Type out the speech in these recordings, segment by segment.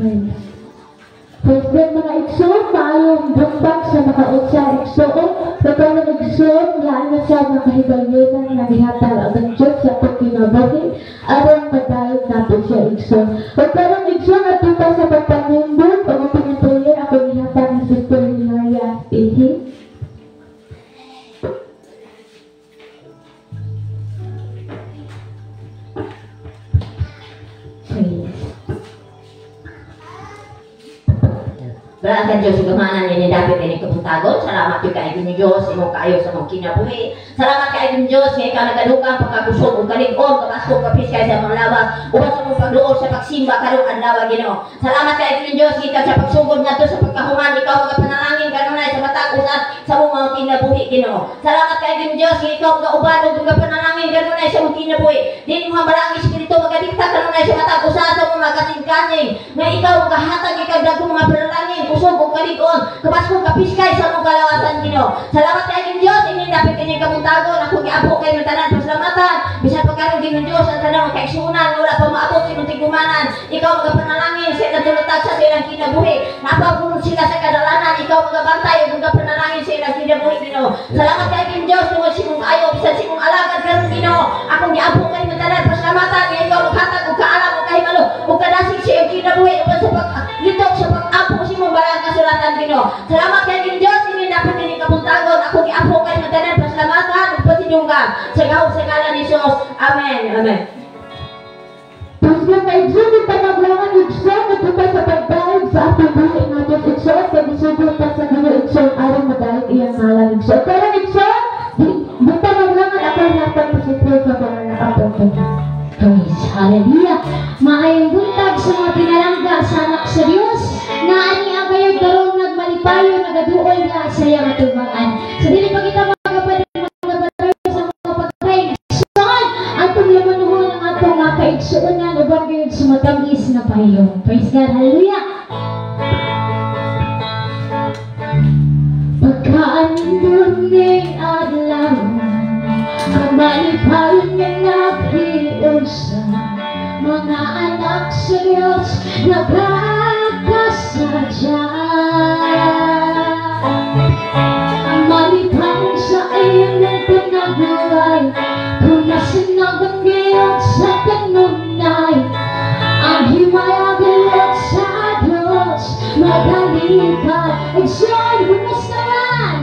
Pwede mga igsoon, maayong bumbag sa makaot sa igsoon, pagkalang igsoon, yan na siya ng kahibayenan na dihatag ang Diyos sa pagkinabuhi, arang madayot natin siya igsoon. Pagkalang igsoon at tuta sa pagpanimbot, o pinatuloy ako dihatag ni Sister Hilaria Pihi. Berangkat Diyos gamanan niya dapat ini kepuntagon. Salamat juga ibu Diyos imo kayo sa mong kinabuhi. Salamat kay ibu Diyos nga ikaw nagadukang pagkakusog ug kalig-on pagkasko kapiskay sa mga lawas uban sa mong pagduol sa pagsimba karong adlaw Ginoo. Salamat kay ibu Diyos ikaw sa pagsugod ngadto sa pagkahuman ikaw mga panalangin kanunay sa matag-usan sa mong mga kinabuhi Ginoo. Salamat kay ibu Diyos ikaw nga uban ug mga panalangin kanunay sa mong kinabuhi. Din mo barang espiritu magadikta kanunay sa matag-usan sa mong mga kasing-kasing nga ikaw gahatag ikaw dagkong mga panalangin kusog o kalig-on, kapasko kapiskay sa mong kalawasan Ginoo. Salamat kay Diyos, ini dapat kini kamuntagon, ako giapo kay matanan pasalamatan. Bisan pagkaroon din Diyos ang tanang kaigsunan, wala pa maabot sa tigumanan. Ikaw magapanalangin sa natulutag sa ilang kinabuhi. Napabulong sila sa kadalanan, ikaw magabantay ug magapanalangin sa ilang kinabuhi Ginoo. Salamat kay Diyos, tungod si mong ayo, bisan si mong alagad karon Ginoo. Ako giapo kay matanan pasalamatan, nga ikaw maghatag og kaalam ug kahimalo ug kadasig sa iyong kinabuhi ug sa paglitok sa pag-apo si mong barang kasulatan Ginoo. Salamat kay Diyos, ini dapat ini kapuntagon, ako giapo kay matanan pasalamatan ug pasidunggan sa gahom sa ngalan ni Jesus. Amen. Amen. Pastor kay Diyos panaglangan igsoon at tuta sa pagdayeg sa atong buhi natin igsoon kay gisugod pa sa Ginoo igsoon aron madayeg iyang ngalan igsoon. Pero igsoon, di panaglangan ako natang pasipro sa pangalan atong Praise, hallelujah. Maayong buntag sa mga pinalangga sa anak sa Diyos na aniya kayo karong nagmalipayo nagaduol nga sa iyang atubangan. Sa dili pa kita magapadayo sa mga pagkaigsoon atong lamanuhon ang atong nga kaigsuonan uban kayo sa matangis na pahiyong. Praise God, hallelujah. Pagkaandun ng adlaw ang malipayo nga naghiusa mga anak sa Diyos nagkakasadya ang malipang sa iyong pinagulay kung nasinag ang giyot sa kanunay ang himayagilot sa Diyos madalipat igsoon humasaran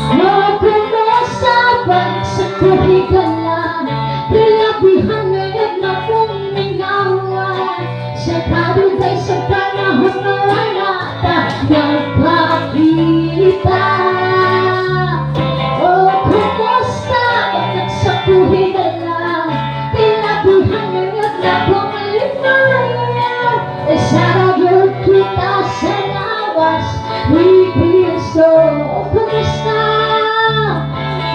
o kumusta pagsakurigan lang pilabihan ngayon na pumingawan sa kadugay sa panahon na wala na nagpakita o kumusta pagsakurigan lang pilabihan ngayon na pumingawan sa radyo kita sa lawas ni Cristo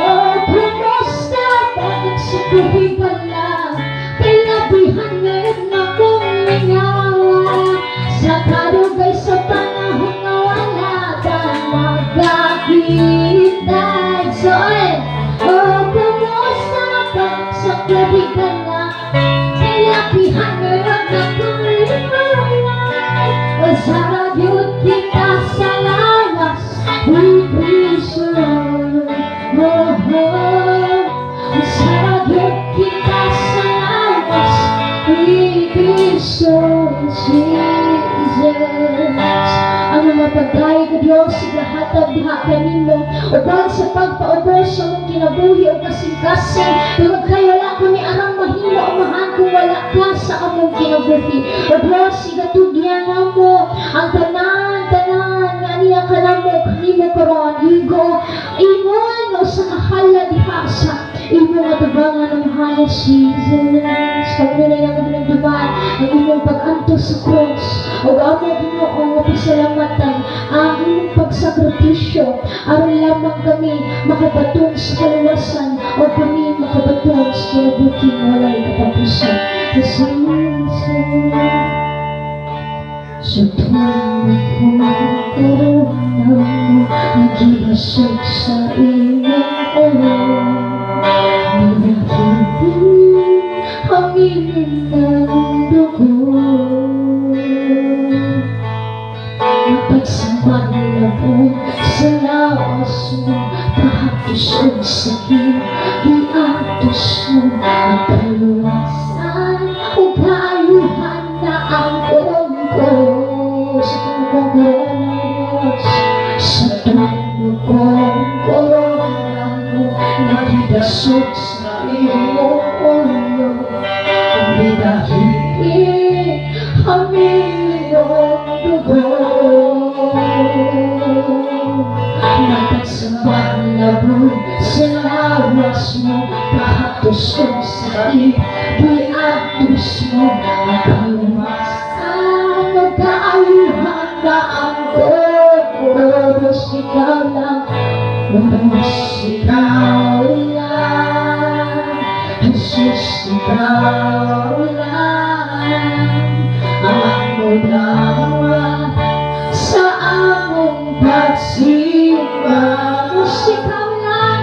o kumusta pagsakurigan lang pilabihan ngayon na pumingawan sa kadugay sa panahon na wala kang magkakita igsoon o kumusta pagsakurigan lang pilabihan ngayon na pumingawan sa radyo kita sa lawas ni Cristo saragit kita sa lawas ni Cristo Jesus. Ang mga pagdayeg ko Diyos sigahatag diha kanimo uban sa pagpaubos sa mong kinabuhi o kasing-kasing tungod kay wala ko ni arang mahimo o mahan kung wala ka sa among kinabuhi o Diyos sigatugyan mo ang tanan nga niya ka namo kanimo karon igo ingon no sa kahala diha sa imong atubangan ng mahal Jesus. Kami na yung pinagdumaan ang imong pag-anto sa cross o amo Ginoo nga pasalamatan ang imong pagsakripisyo aron lamang kami makabatong sa kaluwasan o kami makabatong sa kinabuking walay katapusan. Jesus, sa tuwing karoon mo nag-iasog sa iyong ulo aminin ng dugo ug sakit giatos mo ang kaluwasan ug kaayuhan na ang ko sa tungkong Diyos sa tungkong korona mo nakidasok sa iyong ulo hindi dahil aming iyong dugo nagkasamang labog sa lawas mo pahatos kong sakit diatos mo ang kaluwasan nagkaayuhan na ang Diyos ikaw lang Diyos ikaw lang Jesus ikaw lang ang mudawa sa among pagsimba Diyos ikaw lang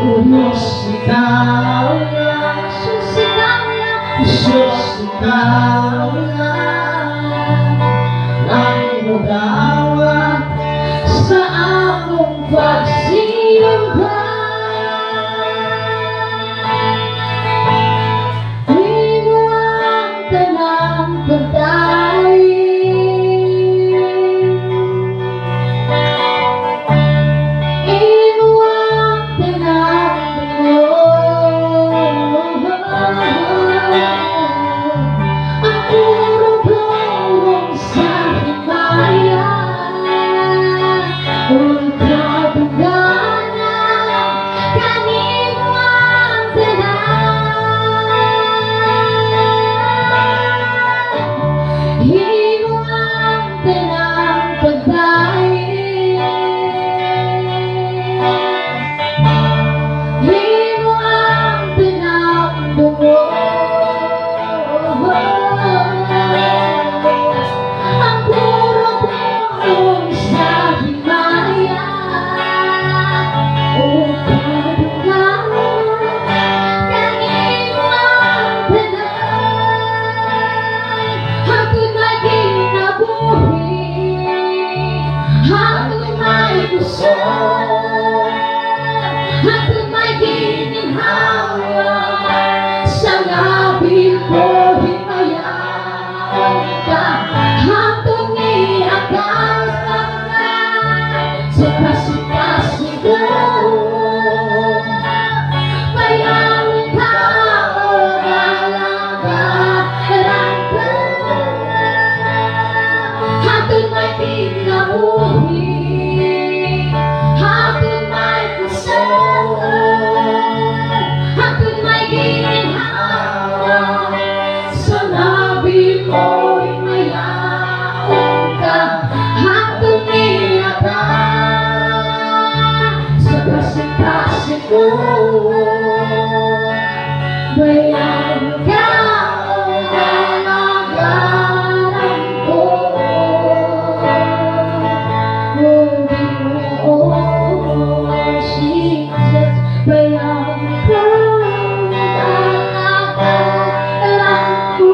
Diyos ikaw lang Jesus ikaw lang Jesus ikaw lang ang mudawa sa among pagsimba Imo ang tanang pagdaing Imo ang tanang ang puro-purong sa himayan ug kadugana kanimo ang tanan Imo ang tanang pagdaing Imo ang tanang dugo ang puro-purong sa himayan ug kadugana kanimo ang tanan hangtod may kinabuhi hangtod may kusog hangtod may gininhawa sa labi ko himayan ka hangtod ni akas sa kasing-kasing ko mayaman ka o malagaran ka hangtod may kinabuhi hangtod may kusog hangtod may gininhawa sa labi ko himayaon ka hangtod ni akas sa kasing-kasing ko mayaman ka o malagaran ko Jesus mayaman ka o malagaran ko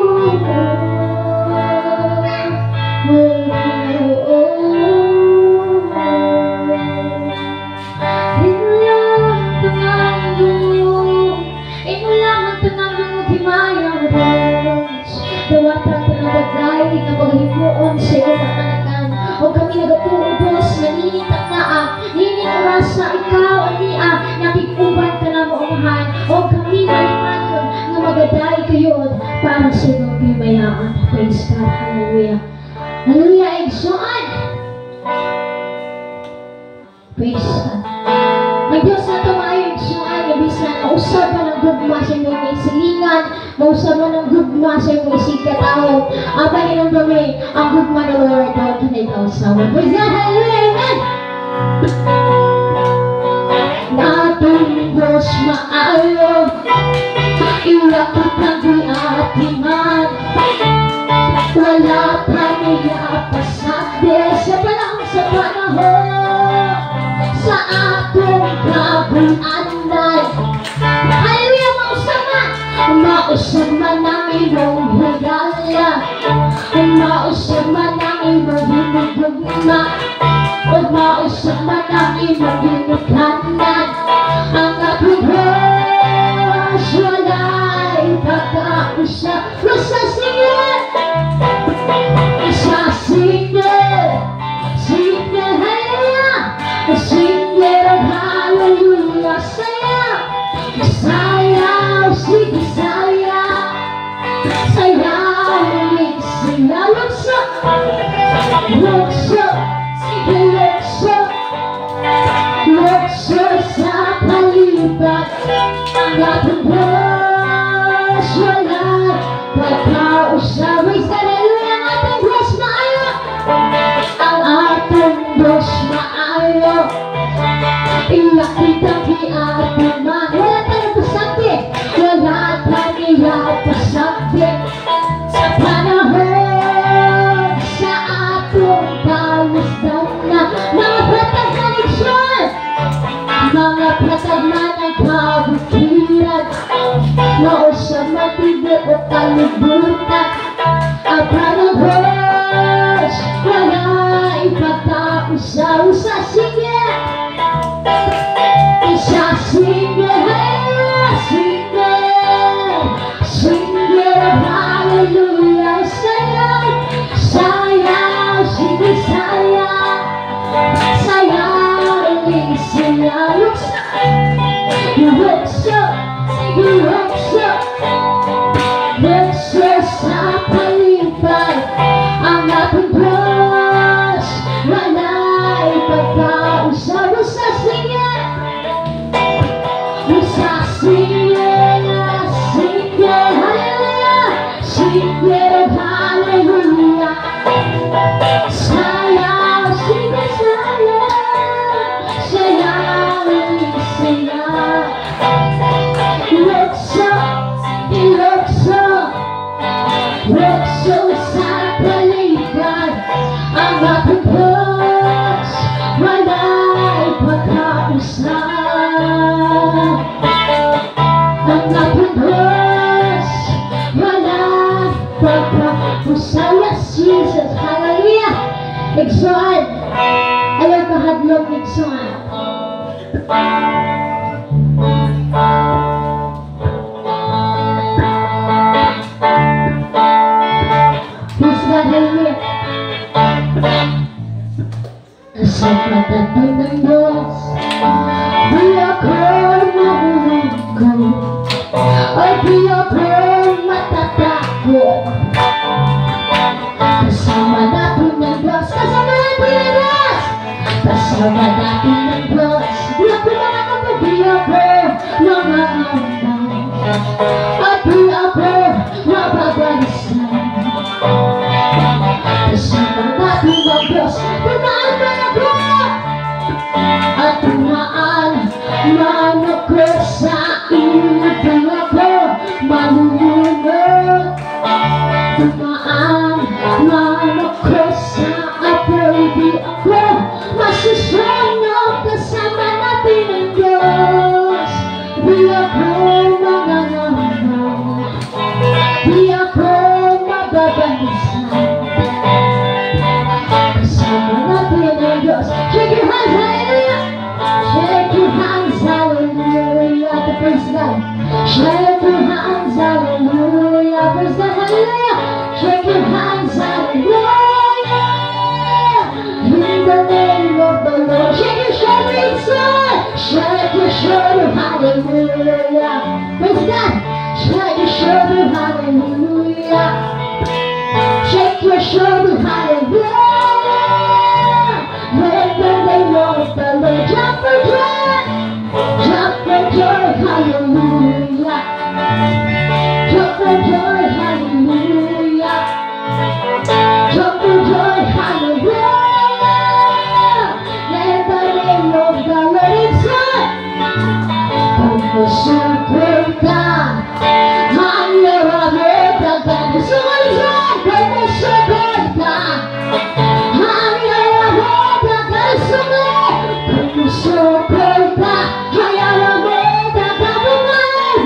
Imo lang ang tanang himayang Diyos Dawatan ka ng bagay na paghimuon sa iyong matanakan O kami nagatuubos, naninitang naa Ninin oras sa ikaw, ania nakikuban ka na maungahan O kami malimanod na magaday kayo para sa iyong himayaan Praise God, hallelujah Hallelujah, Igsoon Praise God May Diyos na tumayo, Igsoon Ibisan, mausap ka ng gugma sa iyong isilingan Mausap ka ng gugma sa iyong isikataw Abanin ang dami, ang gugma ng Lord Dahil ka na ikaw sa amin Praise God, hallelujah, amen Natong Diyos maayo Iwakot ng diatiman Wala pa niya pasade Sa panahon Sa atong kabulanay Hallelujah, mausama Mausama ng iyong higala Mausama ng iyong hinugugma O mausama ng iyong hinukanan Ang Sayaw, sige sayaw, sayaw, sayaw, lukso, lukso, sige lukso, lukso sa palibot ang ating Diyos, wala'y pagkausap. Praise God, hallelujah, ang ating Diyos maayo, ang ating Diyos maayo. Iyak-iyak ating man, wala tayong pasakti, wala tayong pasakti sa panahon sa atong kalustan na mga patag na leksyon, mga patag na nagkabutiran, mao sa matibo o kalibutan. Ang panahon wala ipagkausa-usa. Sige! Isa sige, sige, sige, hallelujah, sayaw, sayaw, sige sayaw, sayaw, sayaw, lukso, lukso, sige lukso, lukso sa palibot ang ating Diyos, wala'y pagkausa-usa. Sige! Hallelujah, sayaw, sige sayaw, sayaw, sayaw, lukso, lukso, lukso sa palibot ang ating Diyos, wala'y pagkausa. Ang ating Diyos, wala'y pagkausa. Yes, Jesus, hallelujah. Exhort, ayaw kahadlok, exhort. Praise God, hallelujah. Sa pagdating ng Diyos, di ako mahulog, ay di ako matatakot. Kasama natin ng Diyos, kasama natin ng Diyos, kasama natin ng Diyos. Di ako nangangamal, di ako nangangamal, at di ako mababalisan. Kasama natin ng Diyos, tumaan man ako, at tumaan man ako sa ibang ako malulunod. Tumaan man ako sa apoy, di ako masusunog. Kasama natin ang Diyos, di ako mangangamal, di ako mababalisan. Kasama natin ang Diyos. Shake your hands, hallelujah. Shake your hands, hallelujah. Praise God. Shake your hands, hallelujah. Praise God, hallelujah. Shake your hands, hallelujah. In the name of the Lord. Shake your shoulder, son. Shake your shoulder, hallelujah. Praise God. Shake your shoulder, hallelujah. Shake your shoulder, hallelujah. In the name of the Lord. Jump for joy. Jump for joy, hallelujah. Jump for joy, hallelujah. Jump for joy, hallelujah. In the name of the Lord. It's on. Kumusyukor ka, ang yaramit ang kanusunod yan. Kumusyukor ka, ang yaramit ang kanusunod. Kumusyukor ka, ang yaramit ang kanusunod.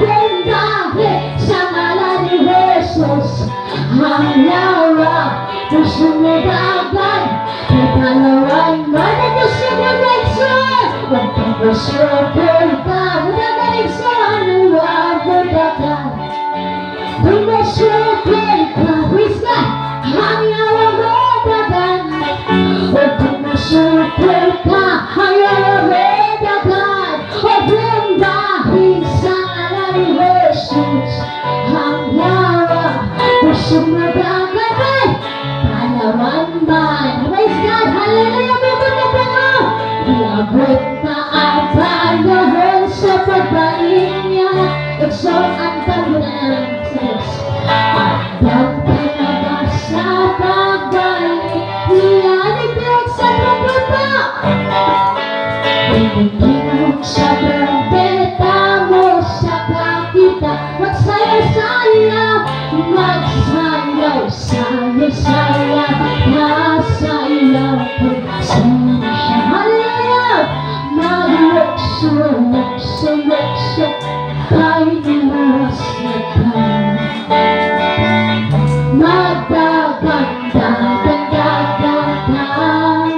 Dahil sa ngalan ni Jesus, ang yaramit kanusunod agad. Ikalawang man ang kasunod ay son. Kumusyukor ka, kumusyukor ka, praise God, ang yaramadagan. O kumusyukor ka, ang yaramadagan. O dahil sa Magsayaw, sayaw, sayaw, nasayaw ko siya. Halayaw, maglukso, lukso, lukso, tayo nilas na tayo. Magdagan, dagan, dagan, dagan,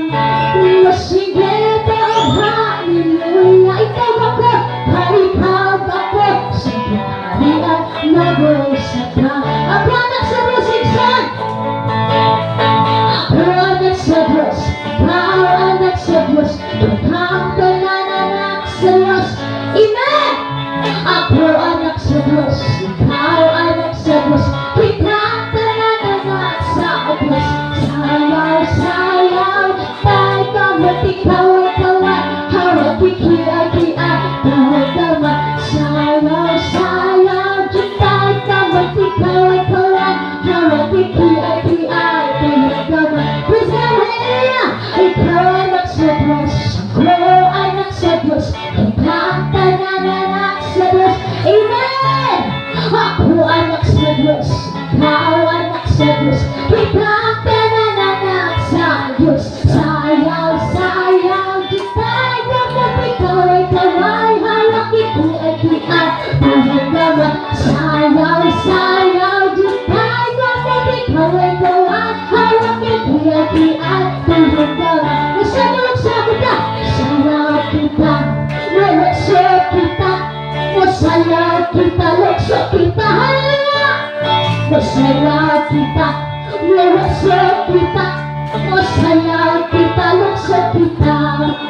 masigit ang hallelujah. Ikaw ako, halikaw ako, sa kaharian mag-usa ka. Ako anak sa Diyos, Iksan! Ako anak sa Diyos, ikaw anak sa Diyos, ikaw anak sa Diyos. Amen! Ako anak sa Diyos, ikaw anak sa Diyos, ikaw anak sa Diyos. Sayaw, sayaw, tayo kamot, ikaw ay kawan, hawak kiki-aki-ak, tawag naman. Sayaw, sayaw, tayo kamot, ikaw ay kawan, hawak kiki-aki-ak, tawag naman. Praise God, hallelujah! Ikaw anak sa Diyos, ako anak sa Diyos, ikaw anak sa Diyos. Amen! Ako anak sa Diyos, ikaw anak sa Diyos, ikaw anak sa Diyos. Sayaw, sayaw, tayo kamot, ikaw ay kaway, hawak kiki-aki-ak, tawag naman. Sayaw, sayaw, tayo kamot, ikaw ay kaway, hawak kiki-aki-ak, tawag naman. Masayaw kita, sayaw kita, lukso kita, masayaw kita, lukso kita, hallelujah! Masayaw kita, lukso kita, masayaw kita, lukso kita.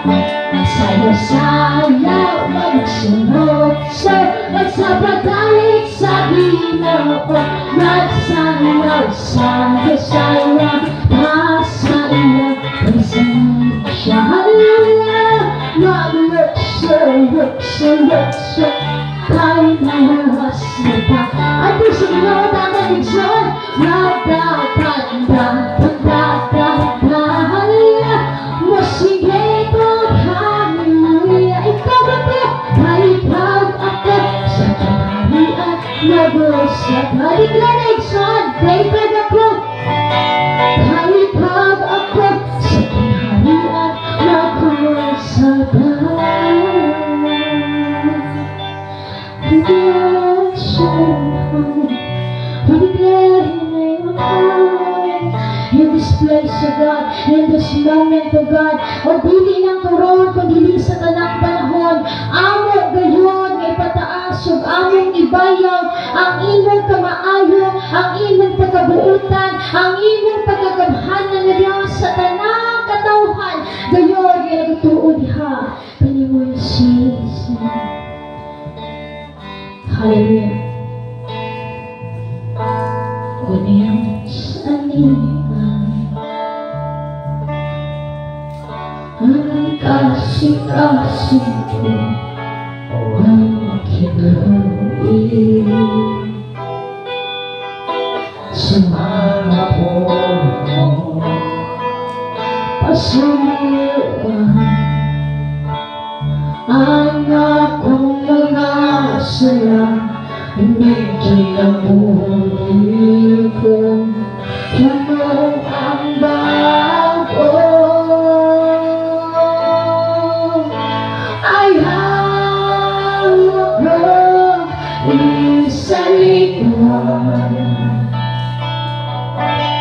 Masayaw, sayaw, magsulokso, magsabagalit sa Ginoo. Magsayaw, sayaw, sayaw, masayaw, masayaw siya, hallelujah! Maglukso, lukso, lukso, tayo nawas na ta. At gusto nyo naman ikson, nagdaganda, nagdaganda, hallelujah! Masigit ang hallelujah! Ikaw ako, halikaw ako, sa kaharian nag-usap. Halika na ikson, David ako, halikaw ako, sa kaharian nag-usap. In this place, O God, in this moment, O God, o dili ng turon, kundi sa tanang panahon, amo gayon, ipataas, ug among ibayaw, ang imong kamaayo, ang imong pagkabuutan, ang imong pagkagamhanan na Diyos sa tanang katawhan, gayon, ginagtuon ha, kanimo Jesus. Hallelujah. Kunyang saniman, ang kasih-kasih ko, ang kinuwi. Sumama po mo, pasunuan, ang akong mga saya, hindi kinabuhi ko, ano ang bago? Ay hawak mo sa likuan,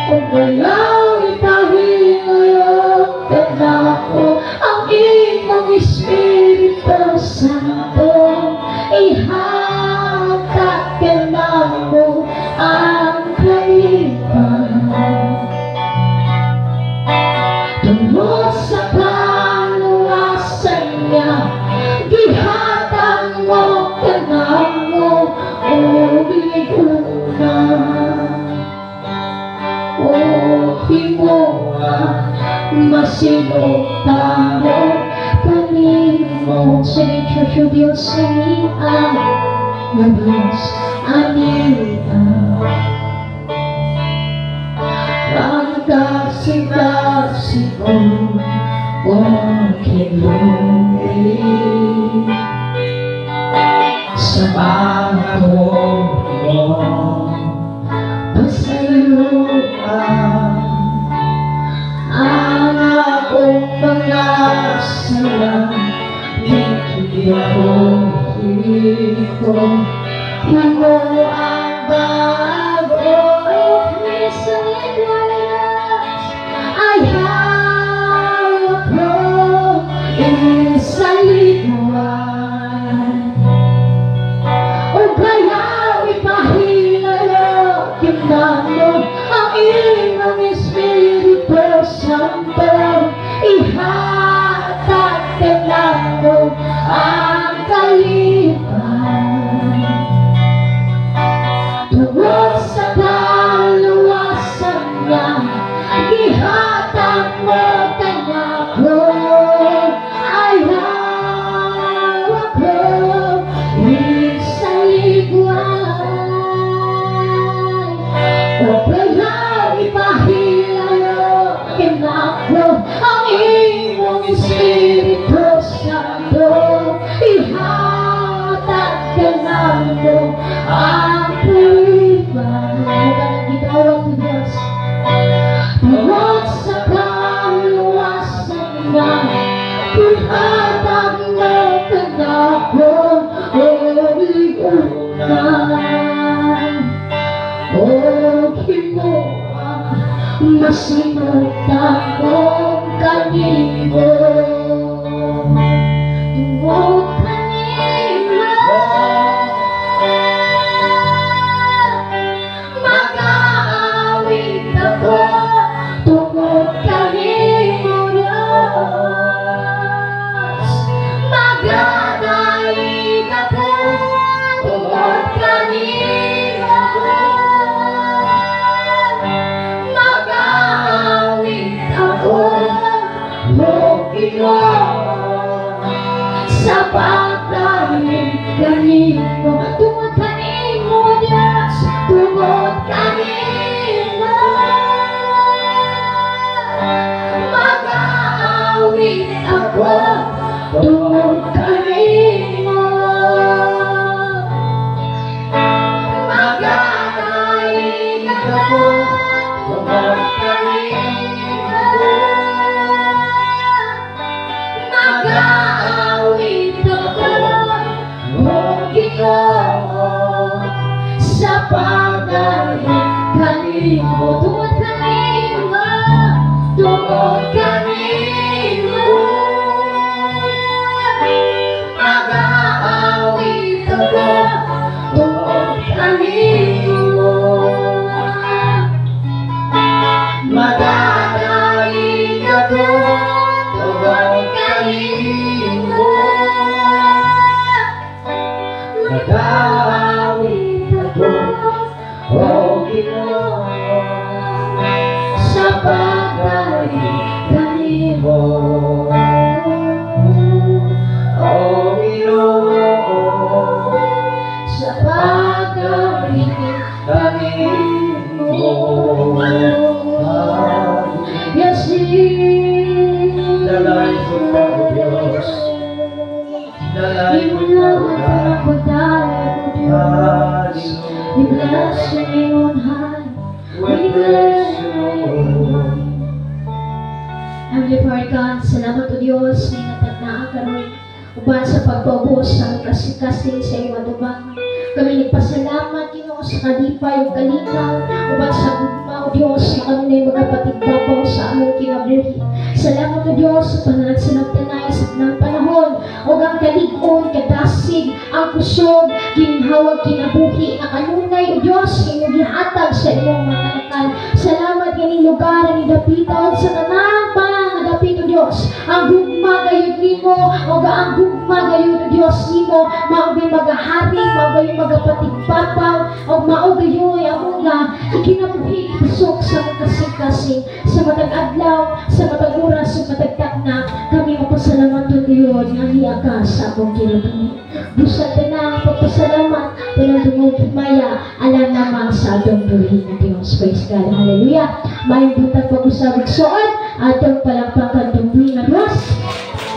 kung walang itahin ngayon, tanako ang imong Espiritu Santo, ihatak ka na mo ang kailan. Tungkol sa kaluwasan niya, gihatang mo ka na mo, o biliguna. O himoa, masinong mo, kanimo sa Church of Diyos sinian, na Diyos anian. Pagkasig-kasig ko, o kinuwi, sa panahon mo, salam Hindi ako hiko Himo ang bago Sa ligwas Ay hawak ko Sa ligwas O kaya ipahilala Kinano ang iyong Espiritu Santo Ihatag ka lang mo ang kalipan Tungkol sa kaluwasan niya Ihatag mo ka na ko Ay hawak ko sa ligway O kaya ipahilalo kinako ang iyong Espiritu Santo Ihatag ka na mo ang kalipan Magandang gitawag ni Diyos Tungkol sa kaluwasan niya Ihatag mo ka na ko ang ligway O kinuha masinag akong kanino Tungkol kanino mag-aawit ako Tungkol kanino Diyos mag-adaig ako Tungkol kanino mag-aawit ako sa pagdating kanino Tungkol kanino Diyos Tungkol kanino mag-aawit ako Tungkol kanino mag-aawit ako Tungkol kanino mag-aawit ako sa pagdating kanino Tungkol kanino Tungkol kanino mag-aawit ako Tungkol kanino mag-aawit ako Tungkol kanino mag-aawit ako O Ginoo sa pagdating kanino O Ginoo sa pagdating kanino Yes, Dalay ko pa o Diyos Dalay ko pa o Diyos We bless your name on high. We bless you. Heavenly Father God, salamat o Diyos na inatagna karon uban sa pagpaubos ng kasing-kasing sa iyo atubang. Kami nagpasalamat Ginoo sa kalipay o kalinaw uban sa gugma o Diyos na kami na yung magapatidbabaw sa among kinabuhi. Salamat o Diyos sa pananagsanagtanay sa ng panahon o ang kalig-on, kadasig, ang kusog, ginhawag, kinabuhi, ang kanunay o Diyos yung gihatag sa imong matanakan. Salamat ganing lugar ni Dapita sa tanang pangadapit o Diyos. Ang gugma gayud nimo o ang gugma gayud o Diyos nimo maugay magahari, maugay magapatigpapaw o maugay among nga ikinabuhi ipusok sa mga kasing-kasing sa matag adlaw, sa matag oras, sa matag takna kami mapasalamat o Diyos nga hiya ka sa akong kinabuhi. Busad na pagpasalamat pero dumugmaya alam naman sa atong buhay na Diyos. Praise God. Hallelujah. May butang pag-usawag soon atong palakpakan itong buhay na Diyos.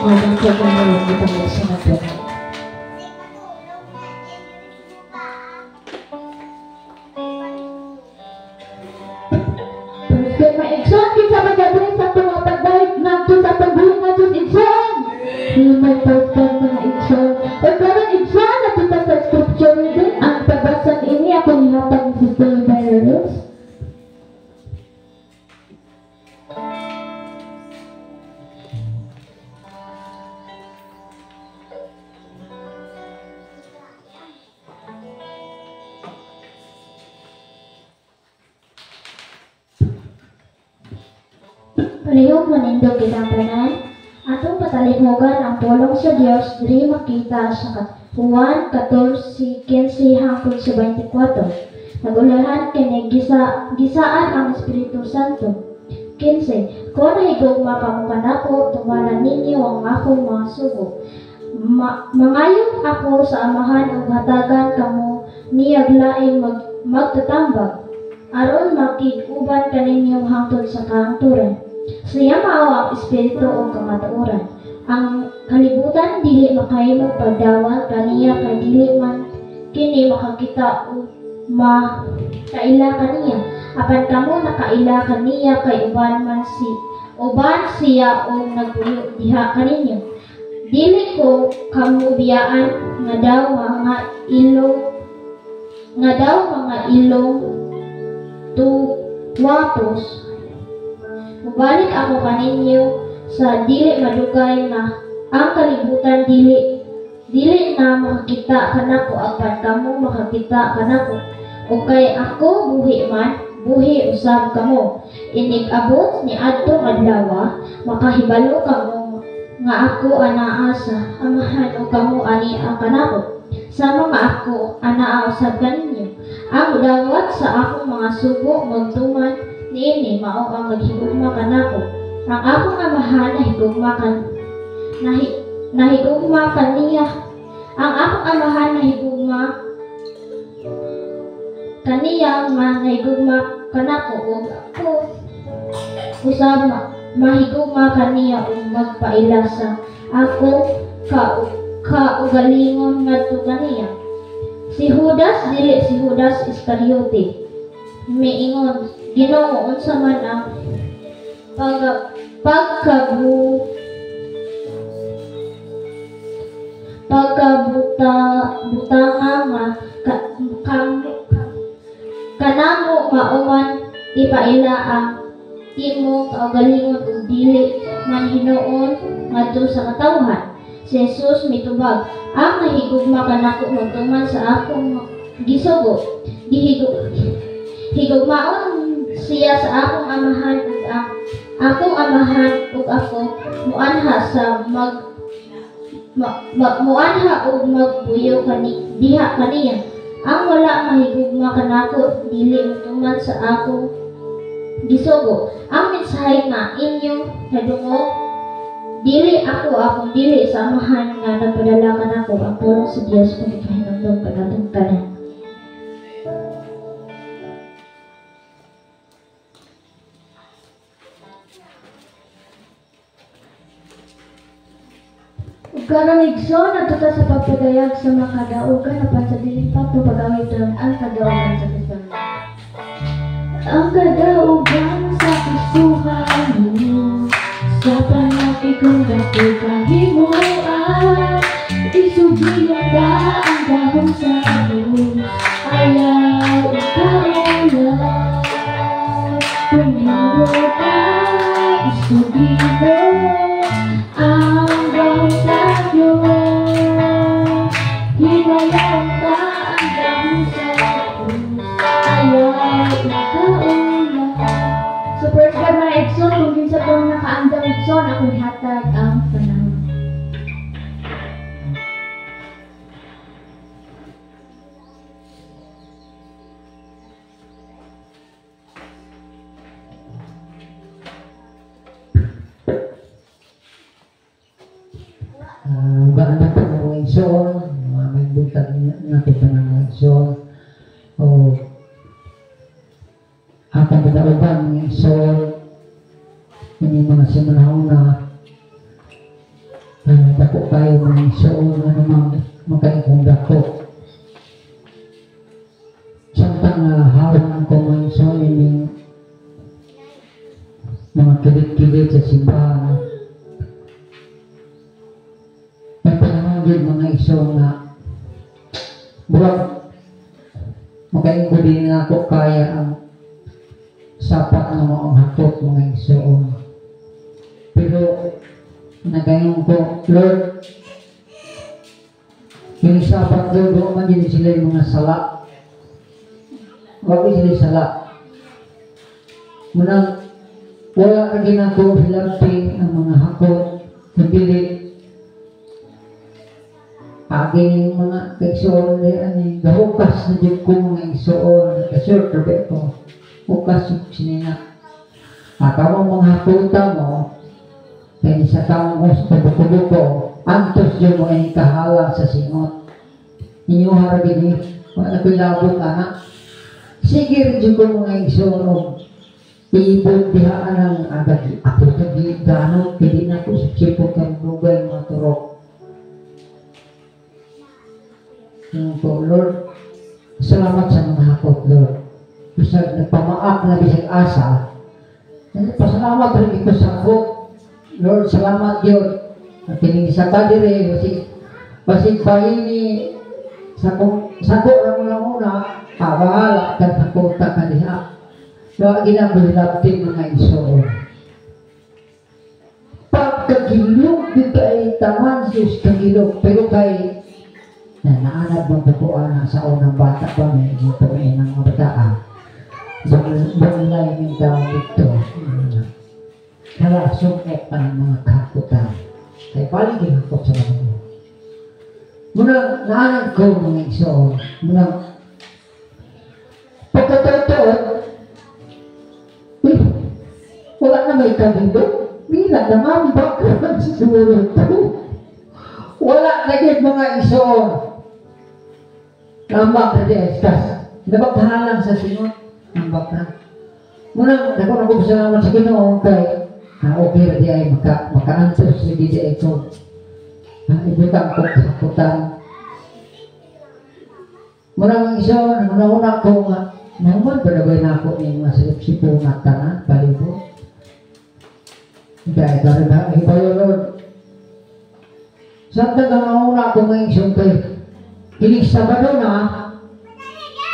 Walang pagkakaroon itong sa natin. Kaya ma-exhort kita magabring sa itong pagdahig na ito sa pagbuhay na Diyos. Exhort! may pagpag mga igsoon. O karon igsoon na kita sa scripture din ang pagbasa ini ako nihatag ni Sister Virus. Palihog manindog kitang tanan, atong patalinghogan ang pulong sa Dios diri makita sa Juan 14:15 hangtod sa 24. Nagulahan kini gisaan ang Espiritu Santo. 15. Kung nahigugma kamo kanako, tumanan ninyo ang akong mga sugo. Mangayon ako sa amahan ug hatagan kamo niyag laing magtatambag aron makig-uban kaninyo hangtod sa kahangturan. Siya mao ang espiritu o kamatuoran. Ang kalibutan dili makahimo pagdawat kaniya kay dili man kini makakita o makaila kaniya. Apan kamo nakaila kaniya kay uban siya o nagpuyo diha kaninyo. Dili ko kamo biyaan nga daw mga ilong tuwatos. Mubalik ako kaninyo sa dili madugay nga ang kalibutan dili na makakita kanako apan kamo makakita kanako. O kay ako buhi usab kamo. Inig-abot ni adtong adlaw makahibalo kamo nga ako anaa sa amahan o kamo ani ang kanako. Sama nga ako anaa usab kaninyo. Ang dawat sa akong mga sugo magtuman niini mao ang naghigugma kanako. Ang akong amahan nahigugma kaniya. Ang akong amahan nahigugma kaniya nga nahigugma kanako ug ako usab mahigugma kaniya ug magpaila sa ako kaugalingon ngadto kaniya. Si Judas dili si Judas Iscariote miingon, Ginoo unsa man ang pagkabutanga nga kanamo mauman ipaila ang imong kaugalingon ug dili man hinuon ngadto sa katawhan. Si Jesus mitubag, ang nahigugma kanako magtuman sa akong gisugo. Higugmaon siya sa akong amahan ug akong amahan ug ako muanha sa muanha ug magbuyo diha kaniya. Ang wala mahigugma kanako dili mutuman sa akong gisugo. Ang mensahe nga inyong nadungog dili akong dili sa amahan nga nagpadala kanako ang pulong sa Dios kung ipahinumdum kanatong tanan. Karang igsoon at tuta sa pagpadayag sa mga kadaugan apan sa dili pa to pagawid ang kadaugan sa Kristo. Ang kadaugan sa pusuhan mo sa panakikong dati kahimuan isugiyan ka ang dahon sa Diyos ayaw ikaulan tumino ka isugiyan ang dahon sa Diyos hinayaw ka ang dahon sa Diyos ayaw ikaulan. So first God mga Igsoon, kung din sa itong nakaandang Igsoon, ako'y hatag ang panahon. Baan na po mga Igsoon, may butag natin pa ng Igsoon. O apan kadaugan mga Igsoon, ini mga simanahon na dako kayo mga Igsoon, makaikong dako. Samtang hawan ko mga Igsoon, ini mga kilit-kilit sa simbahan. yun mga igsoon nga murag makaingo din nga ako kaya ang sapat na maong hakot mga igsoon. Pero nagayon ko, Lord, yung sapat Lord, doon man din sila yung mga sala. Wag sila sala. Munang wala na din ako hilamping ang mga hakot, kundi aging yung mga igsoon gahukas na dyan ko mga igsoon, kasur, tabi ko, hukas yung sinina. Ako mga hakuta mo, kaya sa kamong kubo ko, antos dyan mo ay kahalang sa singot. Inyo haragin wala ko'y labot anak. Sige rin ko mga igsoon, ibon dihaan ang agad, ako kagi gano'n, hindi na ko sipsipot ang lugay mga turok. So, Lord, salamat sa mga hakot, Lord. Bisag nagpamaak na bisag asa. Pasalamat rin ko sa hakot. Lord, salamat yun. At tinig sa kadire, basig bayin ni sako na muna, bahala ka hakota ka diha. So, ginabulabtin mga isoon. Pagkagilog, di kay taman sus kagilog, pero kay na naanad mong bukuan sa unang bata pa may ito ay ng mga bataan. Banglay ng tawag ito. Kaya sumit pa ng mga kakutan. Kaya paligin ako sa mga mo. Muna naanad ko mga igsoon. Muna pagkatotoo, wala na may kabindo. Bila naman bakit siguro ito. Wala na yun mga igsoon. Nambak na di estas. Nabaghalang sa sinot. Nambak na. Muna, ako salamat sa Ginoo kay okay na di ay maka-answer sa di ay ko. Ibutang ko kakutan. Muna mga igsoon, muna ko nga, naman palagay na ako yung mga silip-sipungat ka na, palibo. Dahil ka rin na, ibayo Lord. Saan ka nga ko mga igsoon kay kinig Sabado na,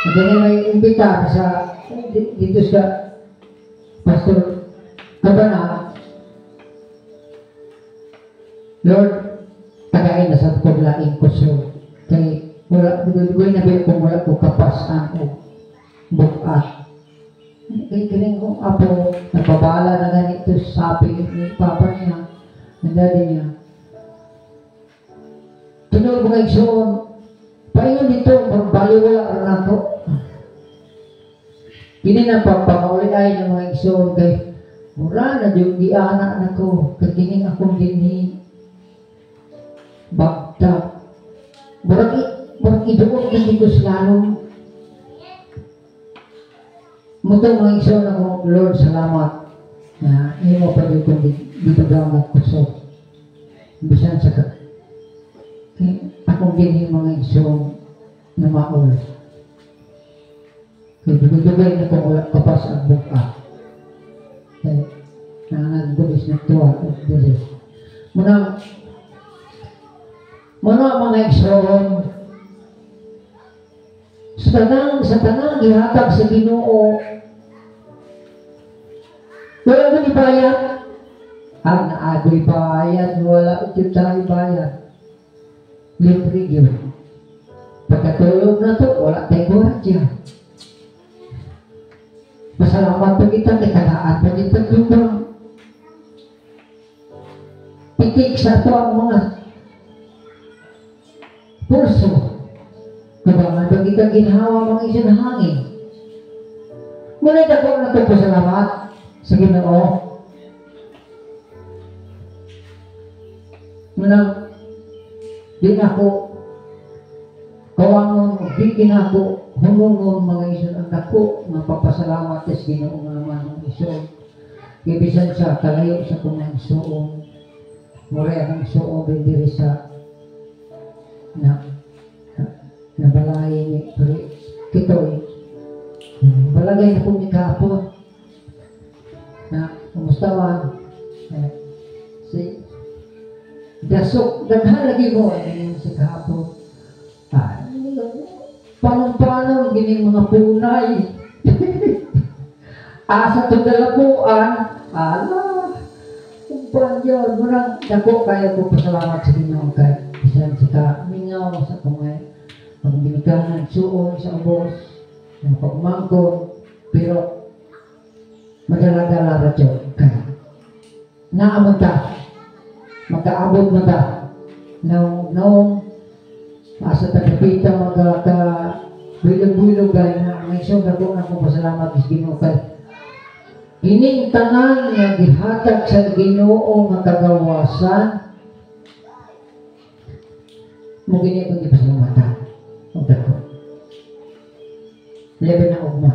at then may imbita sa dito sa Pastor Cabana, Lord, tagain na sa paglaing ko so kay wala na ba kung wala ko kapasan o bukat. Kay kining kong apo, nagpabala na ganito sabi ni Papa niya, ng daddy niya. Tunod mga igsoon, payon dito, magbaliwala rin ako. Kini na pagpamauli ay ng mga igsoon kay mura na yung diana na ko, kakining akong dinhi bagta. Murag iduot na dito slalom. Mutong mga igsoon ako, Lord, salamat. Na hindi mo pa dito dito daw nagkusok. Bisan sa akong dinhi mga igsoon na maul. Kaya dugay na kung wala kapas ang buka. Kaya nanganagbulis na tuwa at bulis. Muna mga igsoon, sa tanang ihatag sa Ginoo, wala mo ni bayad. Ang naagoy bayad, wala ito tayo bayad. Libre yun. Pagkatulog na to, wala tayong gwardiya. Masalamat pa kita, kalaan pa kita lubang. Pitik sa ito ang mga pulso. Kabangan pa kita ginhawa mga isa na hangin. Muna ako na ito pasalamat sa Ginoo. Muna, di na ako kawangon, di na ako humungon mga iso ang dako, mapapasalamat sa Ginoo naman ng iso. Ibisan sa kalayo sa kong suong, mura akong suong bindiri sa nabalay ni Kitoy. Balagay na kong ikapon na kumustawan si Dasok, daghan lagi mo sa kahapon. Paano gini mga punay. Asa to dalapuan. Kung paano yun, murang dako kaya ko pasalamat sa Ginoo kay bisan sa mingaw sa kumay. Pag binigyan suon sa ubos, yung pagmangkon, pero madala-dala ra dyan kaya. Naamon ta, magkaabot mo ta, noong asa tagapita bilog-bilog ay na may isang dako na kong pasalamat sa Ginoo kay ining tanan nga gihatag sa Ginoo nga kagawasan mo gini akong gipasalamatan ang dako lebe na ugma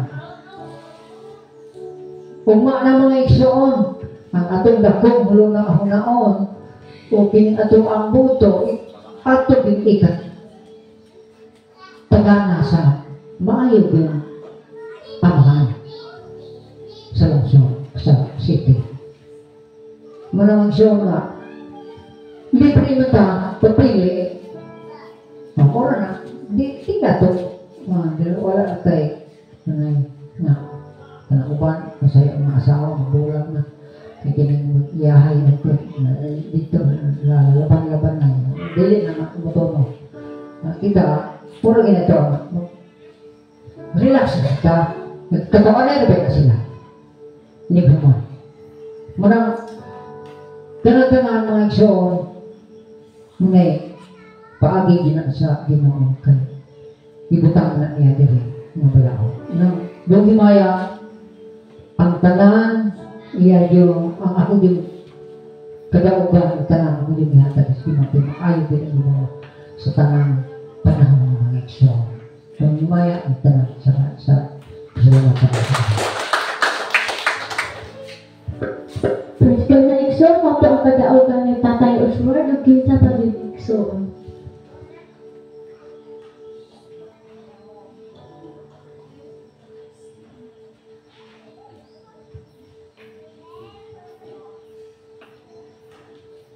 na mga igsoon ang atong dakong hulong na ahunaon o kining atong ang buto ato ikat tagana sa maayo yung amahan sa lungsod, sa city. Manamang siya nga, libre mo ta, papili, makura na, di na to. Wala na tayo, uban, masaya ang mga asawa, magulang na, kaya kining iyahay dito, laban-laban na, dili na motor mo. Kita, puro ginito, relax na ka, nagkatawa na rin sila. Hindi ba mo? Marang, ganang mga igsoon, may paagi gina sa Ginoo kay ibutang na niya diri nga balaw. Doon himaya, ang tanan, iya yung, ang ako yung kadaugan, ang tanan, ako yung ihatag sa Ginoo, ayaw din ang Ginoo sa tanang panahon ng mga igsoon. Doon himaya, ang tanan sa salamat sa Praise God na igsoon, mato ang kadaugan ni Tatay Oswald, o kinsa pa rin igsoon.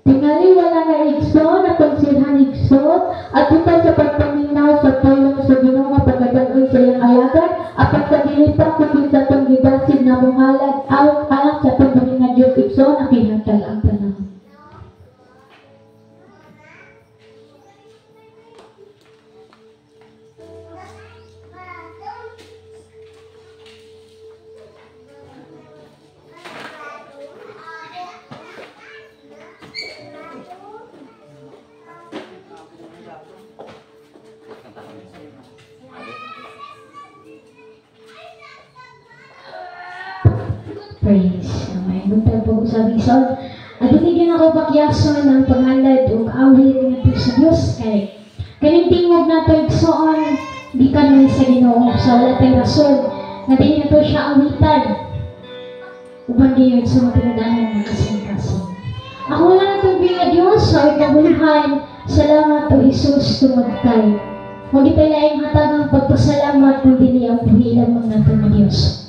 Tingali wala na igsoon, atong silhan igsoon, at bukan sa pagpaminaw sa tulong sa Ginoo nga pagkadanon sa iyang alagad, apat sa dilita kung sa itong gibasid na muhalad, out sa itong nga Diyos igsoon, ang pinatag ang panahon. Praise. May buntag po sa bison. At binigyan ako bakyason ng panghalad o kaawit nga sa Diyos. Kaya kaning tingog na ito igsoon, di ka naman sa Ginoo sa wala tayong rason. Na di na ito siya awitan. Uban di yun sa mga pinadanan ng kasing-kasing. Ako wala na tubig nga Diyos sa ikabuluhan. Salamat o Jesus tungod kay. Huwag ito'y laing hatag ang pagpasalamat kung dili ang buhilang mga ito Diyos.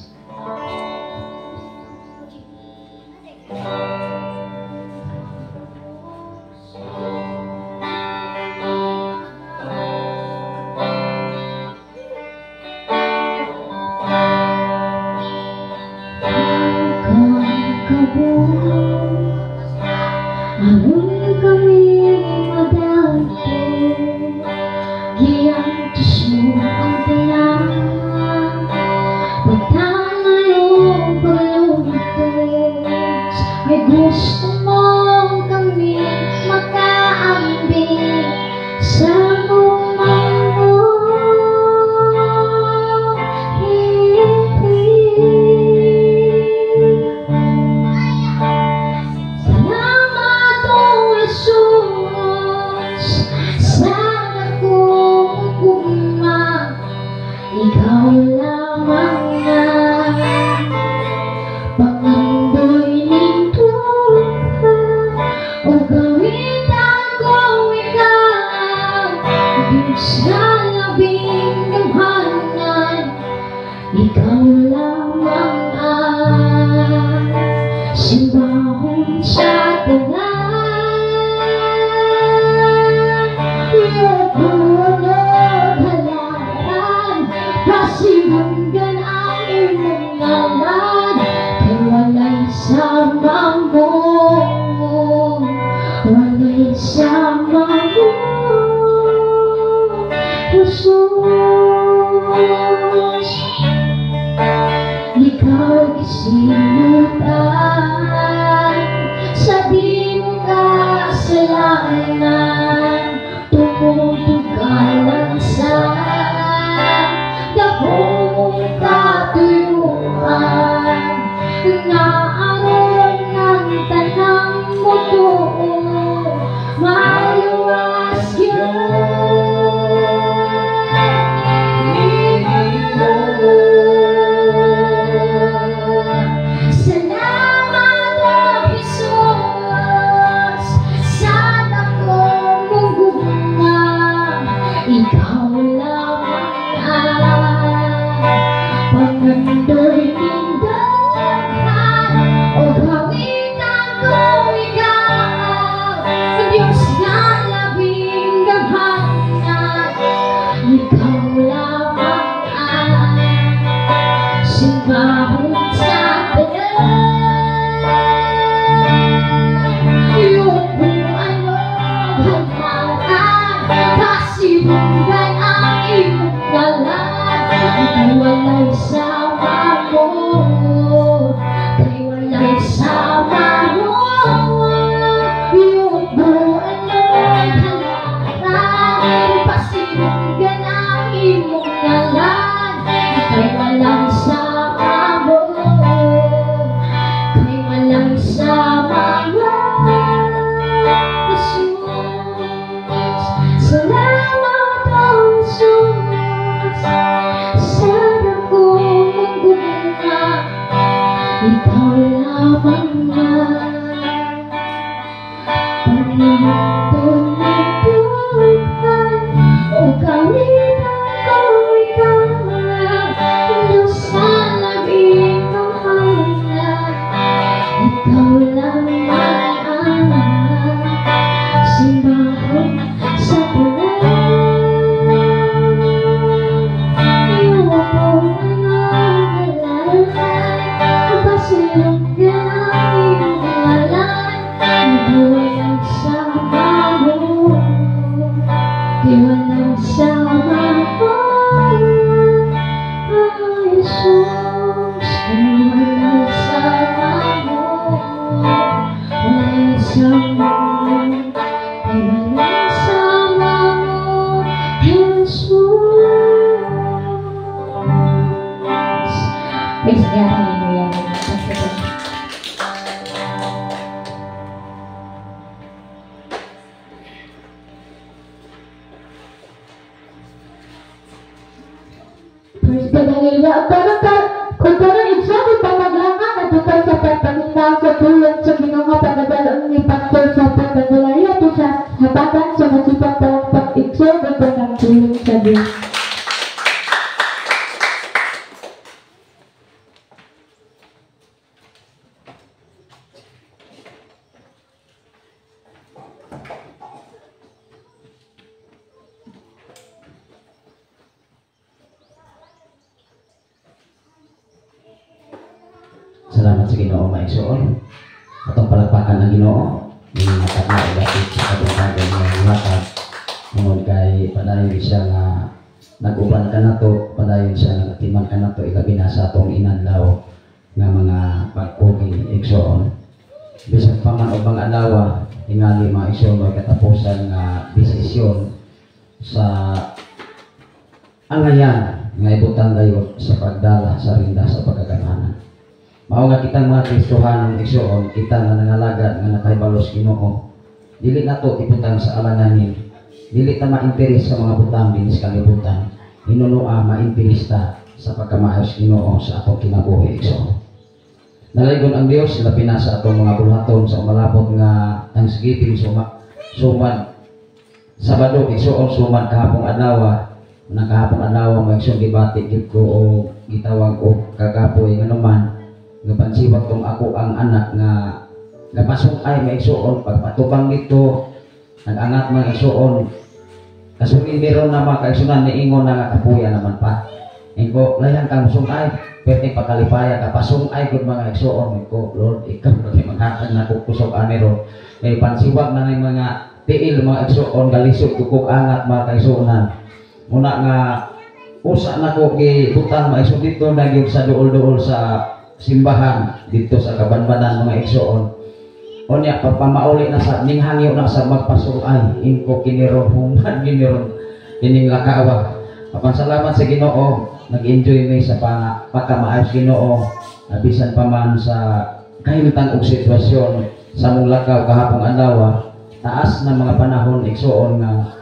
Simbahon sa tanan, sinutan sa di mo kasalanan, tumutugalan sa dakong katuyuan, naaron ng tanang muto, maluwas salamat o Jesus sa dakong mugugma, ikaw lamang ang pangandoy tindahan o kawitan ko ikaw, Diyos na labing damhanan, ikaw lamang ang simbahon sa tanan. Yung buwan mo halaran, pasibugan ang iyong ngalan, kay walay sama mo, kay walay sama mo. Yung buwan mo halaran, pasibugan ang iyong ngalan, kay walang sama mo, kay walang sama mo. Jesus, salamat o Jesus sa dakong mugugma, ikaw lamang na pangintun ng duhan o kawitan ko ikaw, Diyos sa labing damhanan, ikaw lamang ang simbahon sa tanan. Yung buwan mo halaran, pasibugan ang iyong ngalan, walang sama mo, kay walang sama mo. Jesus, kay walang sama mo, walang sama mo, kay walang sama mo, Jesus. Praise God, hallelujah. Praise God, hallelujah. Kung parang igsabi pamaglangan at dukay sa pagpaminaw sa tulad sa ginunga pagdadalang ni Pastor sa pagdadalaya ito sa hapatan sa masipag pag-igsob at pagdadulong sa Diyos. Salamat sa Ginoo maigsoon. Atong palakpakan ang Ginoo. Yung matama o dapit sa kadungkagan ng hatag. Tungod kay padayon siya nga nag-uban ka na to, padayon siya nagatiman ka na to, ilabi na sa atong inadlaw nga mga pagpuging igsoon. Bisag pa man o bang alawa, tingali mga igsoon may katapusan nga desisyon sa angayan nga ibutang gayon sa pagdala sa rinda sa pagkagamanan. Mao nga kitang mga Kristohanong igsoon, kita nga nangalagad nga nakahibalos Ginoo. Dili nato ibutang sa alanganin. Dili ta mainteres sa mga butang dinis kalibutan. Hinunua mainteres ta sa pagkamaayos Ginoo sa atong kinabuhi igsoon. Nalaygon ang Dios labi na sa atong mga bulhaton sa umalabot nga Thanksgiving sumad Sabado igsoon sumad kahapong adlaw. Nakahapong adlaw maigsoon debate gid ko o gitawag og kagapoy nga naman. Napansiwag tong ako ang anak nga napasok ay maigsoon pagpatubang nito nag-angat mga igsoon kasunin meron na mga kaigsunan ni ingon na nga kapuya naman pa ingko layang kang sungay pwede pakalipaya kapasungay gud mga igsoon ingko Lord ikaw kami maghatag na kukusog anero may pansiwag na ng mga tiil mga igsoon galisod kukog angat mga kaigsunan muna nga usa na ko gibutang mga igsoon dito nagyog sa duol-duol sa simbahan dito sa Kabanbanan mga igsoon. Unya pagpamauli na sa ninghangyo na sa magpasulay inko kiniron human kiniron kining lakawa. Apan salamat sa Ginoo, nag-enjoy mi sa pagkamaayos Ginoo, bisan pa man sa kahimtang og sitwasyon sa mong lakaw kahapong adlaw. Taas na mga panahon igsoon nga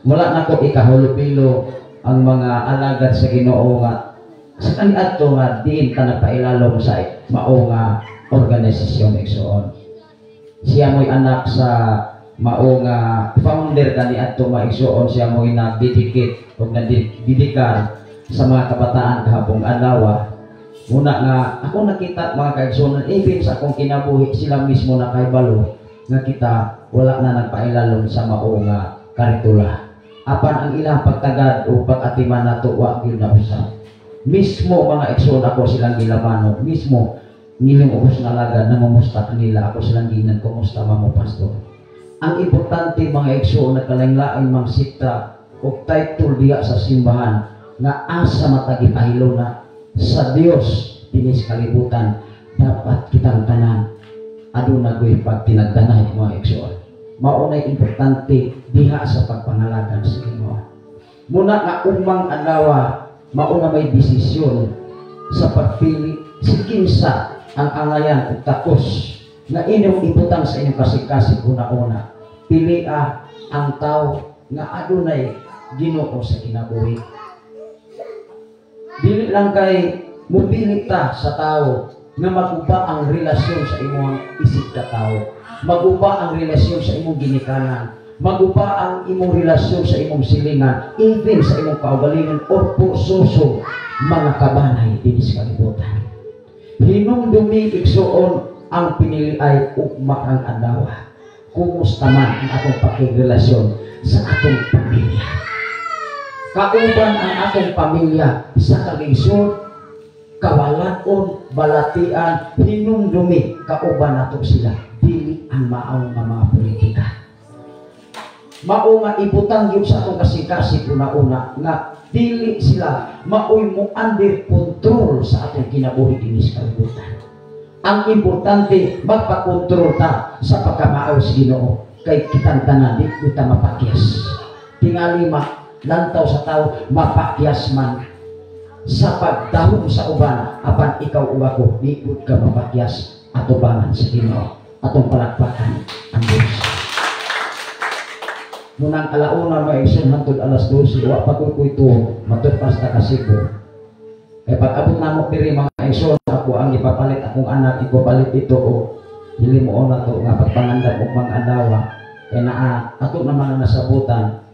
mula na ko ikahulupilo ang mga alagad sa Ginoo nga sa kaniadto nga diin ka nagpailalom sa mao nga organisasyon igsoon. Siya mo'y anak sa mao nga founder kaniadto maigsoon, siya mo'y nag-dedicate o nagdidikar sa mga kabataan kahapong adlaw. Una nga ako nakita mga kaigsoon, even sa akong kinabuhi sila mismo nakahibalo nga kita wala na nagpailalom sa mao nga karitula. Apan ang ilang pagtagad o pag-atiman nato wa gyud na usab. Mismo mga igsoon ako silang gilabano, mismo nilang ubos nga lagad namumusta kanila ako silang ginan, kumusta mamo pastor. Ang importante mga igsoon na kalanglaing mangsita o title diya sa simbahan nga asa matagipahilo na sa Dios dinis kalibutan dapat kitang tanan aduna goy pag tinagdanay mga igsoon. Maunay importante diha sa pagpangalagan sa Ginoo. Muna nga umang adlaw mauna may desisyon sa pagpili si kinsa ang angayan ug takos nga inyong ibutang sa inyong kasig-kasig una-una. Pili ang tao nga adunay Ginoo sa kinabuhi. Dili lang kay mupili ta sa tao nga maguba ang relasyon sa imong isip ka tao, maguba ang relasyon sa imong ginikanan, maguba ang imong relasyon sa imong silingan, even sa imong kaugalingon o pusoso mga kabanay dinis kalibutan. Hinumdumi igsoon ang pinili ay ugma ang adlaw. Kumusta man ang atong pakigrelasyon sa atong pamilya. Kauban ang atong pamilya sa kalisod, kawalan-on, balatian, hinumdumi kauban nato sila. Dili ang maaw nga mga politika. Mao nga ibutang gyud sa atong kasing-kasing una-una nga dili sila maoy mo under control sa atong kinabuhi dinis kalibutan. Ang importante magpakontrol ta sa pagkamaaw sa Ginoo kay kitang tanan di kita mapakyas. Tingali lantaw sa tao mapakyas man sa pagdahom sa uban apan ikaw ug ako di ka mapakyas atubangan sa Ginoo atong palakpakan ang Dios. Munang alauna maigsoon hangtod alas 12 wa pa ko ito matugpas ta ka Cebu. Kay pag abot namo diri mga igsoon ako ang ipapalit akong anak ipapalit ito o dili mo na to nga pagpangandam og mga adlaw kay naa ato naman nasabutan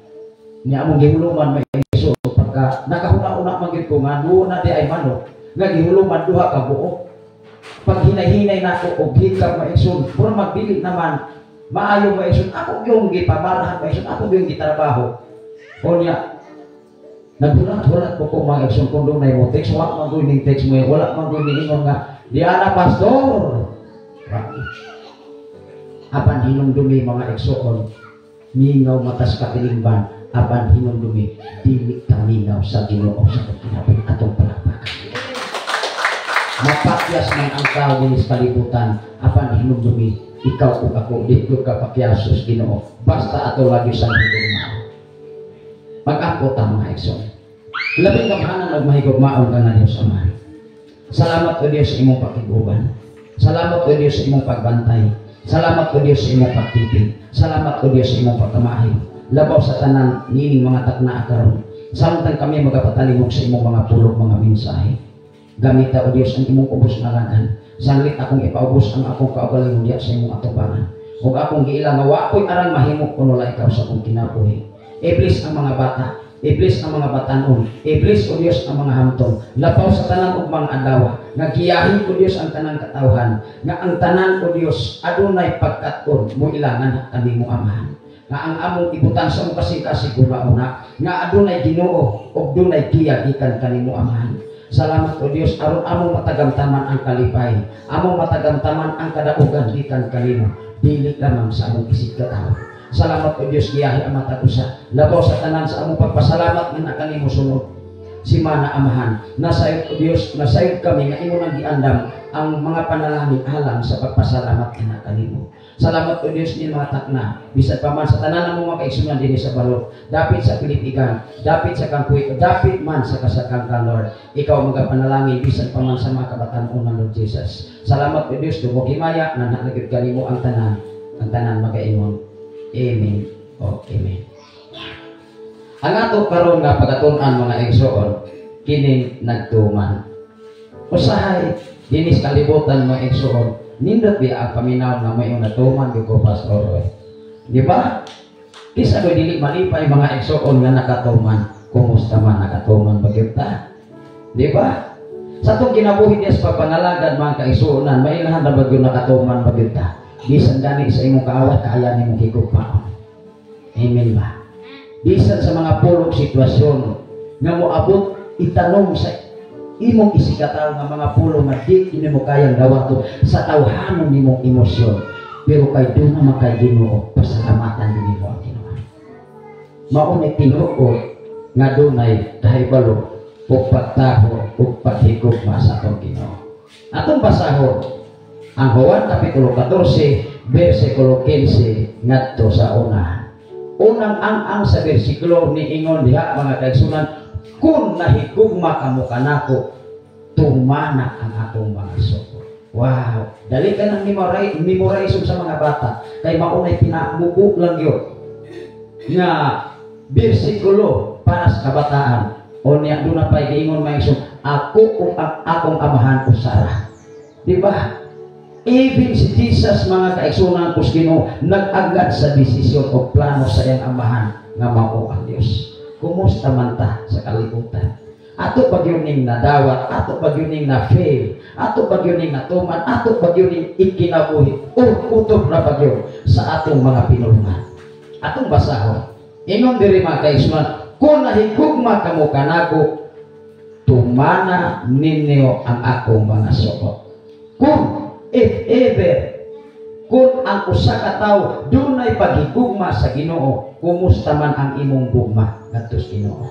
niya among gihuluman may igsoon pagka nakahuna-una man gid ko nga na di ay manok nga gihuluman duha ka buok. Pag hinay-hinay nako og hikap maigsoon puro magdili naman maayo mo isun ako yung gipabarahan mo isun ako yung gitrabaho o niya nagbulat-bulat po kung mga isun kung doon na mo text wala man doon yung text mo wala man doon yung ingon nga Diana Pastor apan hinumdumi mga igsoon mingaw matas katilingban apan hinumdumi dili ka mingaw sa Ginoo sa pagkinabuhi atong palakpakan. Mapakyas man ang tao dinis kalibutan apan hinumdumi ikaw ug ako dito ka pakyasos Ginoo basta ato lagi sa higugmao. Pag-ako ta mga igsoon. Labing kamhanan og mahigugmaon ka nga Dios Ama. Salamat o Dios sa imong pakiguban. Salamat o Dios sa imong pagbantay. Salamat o Dios sa imong pagtipig. Salamat o Dios sa imong pagkamaayo. Labaw sa tanan nining mga takna karon. Samtang kami magapatalingog sa imong mga pulong mga mensahe. Gamita o Dios ang imong ubos nga lagan. Sanglit akong ipaubos ang akong kaugalingon diya sa imong atubangan. Ug akong giila nga wa ko'y arang mahimo kuno la ikaw sa akong kinabuhi. I-bless ang mga bata, i-bless ang mga batanon, i-bless o Dios ang mga hamton. Lapaw sa tanan ug mga adlaw, nga giyahin o Dios ang tanang katawhan, nga ang tanan o Dios adunay pagkat-on mo ilangan kami mo amahan. Nga ang among ibutan sa imong kasing-kasing una nga adunay Ginoo ug dunay giya gikan kanimo amahan. Salamat o Dios aron among matagamtaman ang kalipay, among matagamtaman ang kadaugan gikan kanimo, dili lamang sa among isip ka tao. Salamat o Dios giyahi ang matag usa, labaw sa tanan sa among pagpasalamat nga kanimo sunod. si Mana Amahan. Nasayod o Dios, nasayod kami nga imo nang giandam ang mga panalangin alang sa pagpasalamat kana kanimo. Salamat o Dios ni mga takna. Bisan pa man sa tanan mo mga kaigsunan dinhi sa balod, dapit sa Pilipigan, dapit sa Kangkuy, dapit man sa kasakang ka Lord. Ikaw magapanalangin bisan pa man sa mga kabatan-unan Lord Jesus. Salamat o Dios dugo himaya na nalagid kanimo ang tanan magaingon. Amen. O amen. Ang ato karon nga pagatun-an mga igsoon kining nagtuman. Usahay dinis kalibutan mga igsoon. Nindot di ang paminaw na may natuman ko pastor. Di ba? Kisa ko dili malipay mga igsoon nga nakatuman. Kumusta man nakatuman bagyod ta? Di ba? Sa itong kinabuhi diya sa pagpangalagad mga kaigsuonan, may ilahan na bagyo nakatuman bagyod ta. Bisan gani sa imong kaawat kaya nimong higugmaon. Amen ba? Bisan sa mga pulong sitwasyon nga moabot itanong sa imong isikataw nga mga pulong nga di nimo kayang gawato sa tawhanon nimong emosyon, pero kay doon na makay Ginoo pasalamatan din nimo ang Ginoo. Maunay tinuod nga dunay kahibalo ug pagtaho ug paghigugma sa atong Ginoo. Atong basahon ang Juan kapitulo 14 bersikulo 15 ngadto sa una. Unang ang sa bersikulo ni ingon diha mga kaigsunan, kung nahigugma kamo kanako, tumana ang atong mga suko. Wow! Dali ka nang memorize sa mga bata. Kay maunay pinamubo lang yun. Nga bersikulo para sa kabataan. O niya doon na pa'y giingon maigsoon, ako kung akong amahan o Sarah. Diba? Even si Jesus mga kaigsunan kus Ginoo nag-agad sa desisyon o plano sa iyang amahan nga mao ang Dios. Kumusta man ta sa kalibutan? Ato pag yun ning nadawat, ato pag yun ning na-fail, ato pag yun ning natuman, ato pag yun ning ikinabuhi, o utob na pag yun sa atong mga pinulungan. Atong basahon. Ingon diri mga kaigsunan, kung nahigugma kamo kanako, tumana ninyo ang akong mga suko. If ever, kung ang usa ka tawo dunay paghigugma sa Ginoo, kumusta man ang imong gugma ngadto sa Ginoo?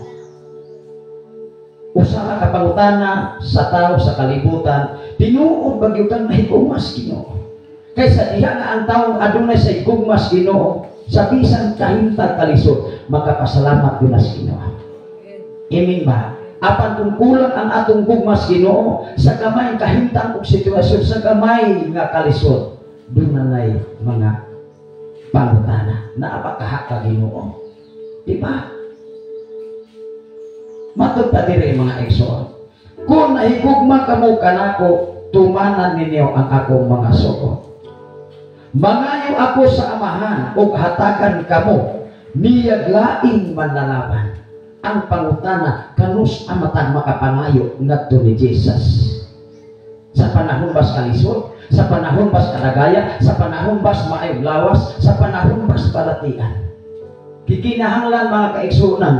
Usa ka kapangutana sa tawo sa kalibutan, tinuod ba gyud kang nahigugma sa Ginoo? Kaysa diha nga ang tawo adunay sa higugma sa Ginoo, sa bisan kahintag kalisod, makapasalamat gyud sa Ginoo. Amen ba? Apan kung kulang ang atong gugma sa Ginoo, sa gamay kahintang og sitwasyon, sa gamay nga kalisod, doon na mga pangutana na apakaha ka Ginoo. Diba? Matod pa diri mga igsoon. Kung nahigugma kamo kanako, tumanan ninyo ang akong mga suko. Mangayo ako sa amahan ug hatagan kamo niyag laing manlalaban. Ang pangutana kanus amatang makapangayo ngadto ni Jesus. Sa panahon bas kalisod, sa panahon bas kadagaya, sa panahon bas maayong lawas, sa panahon bas palatian. Kikinahanglan mga kaigsuonan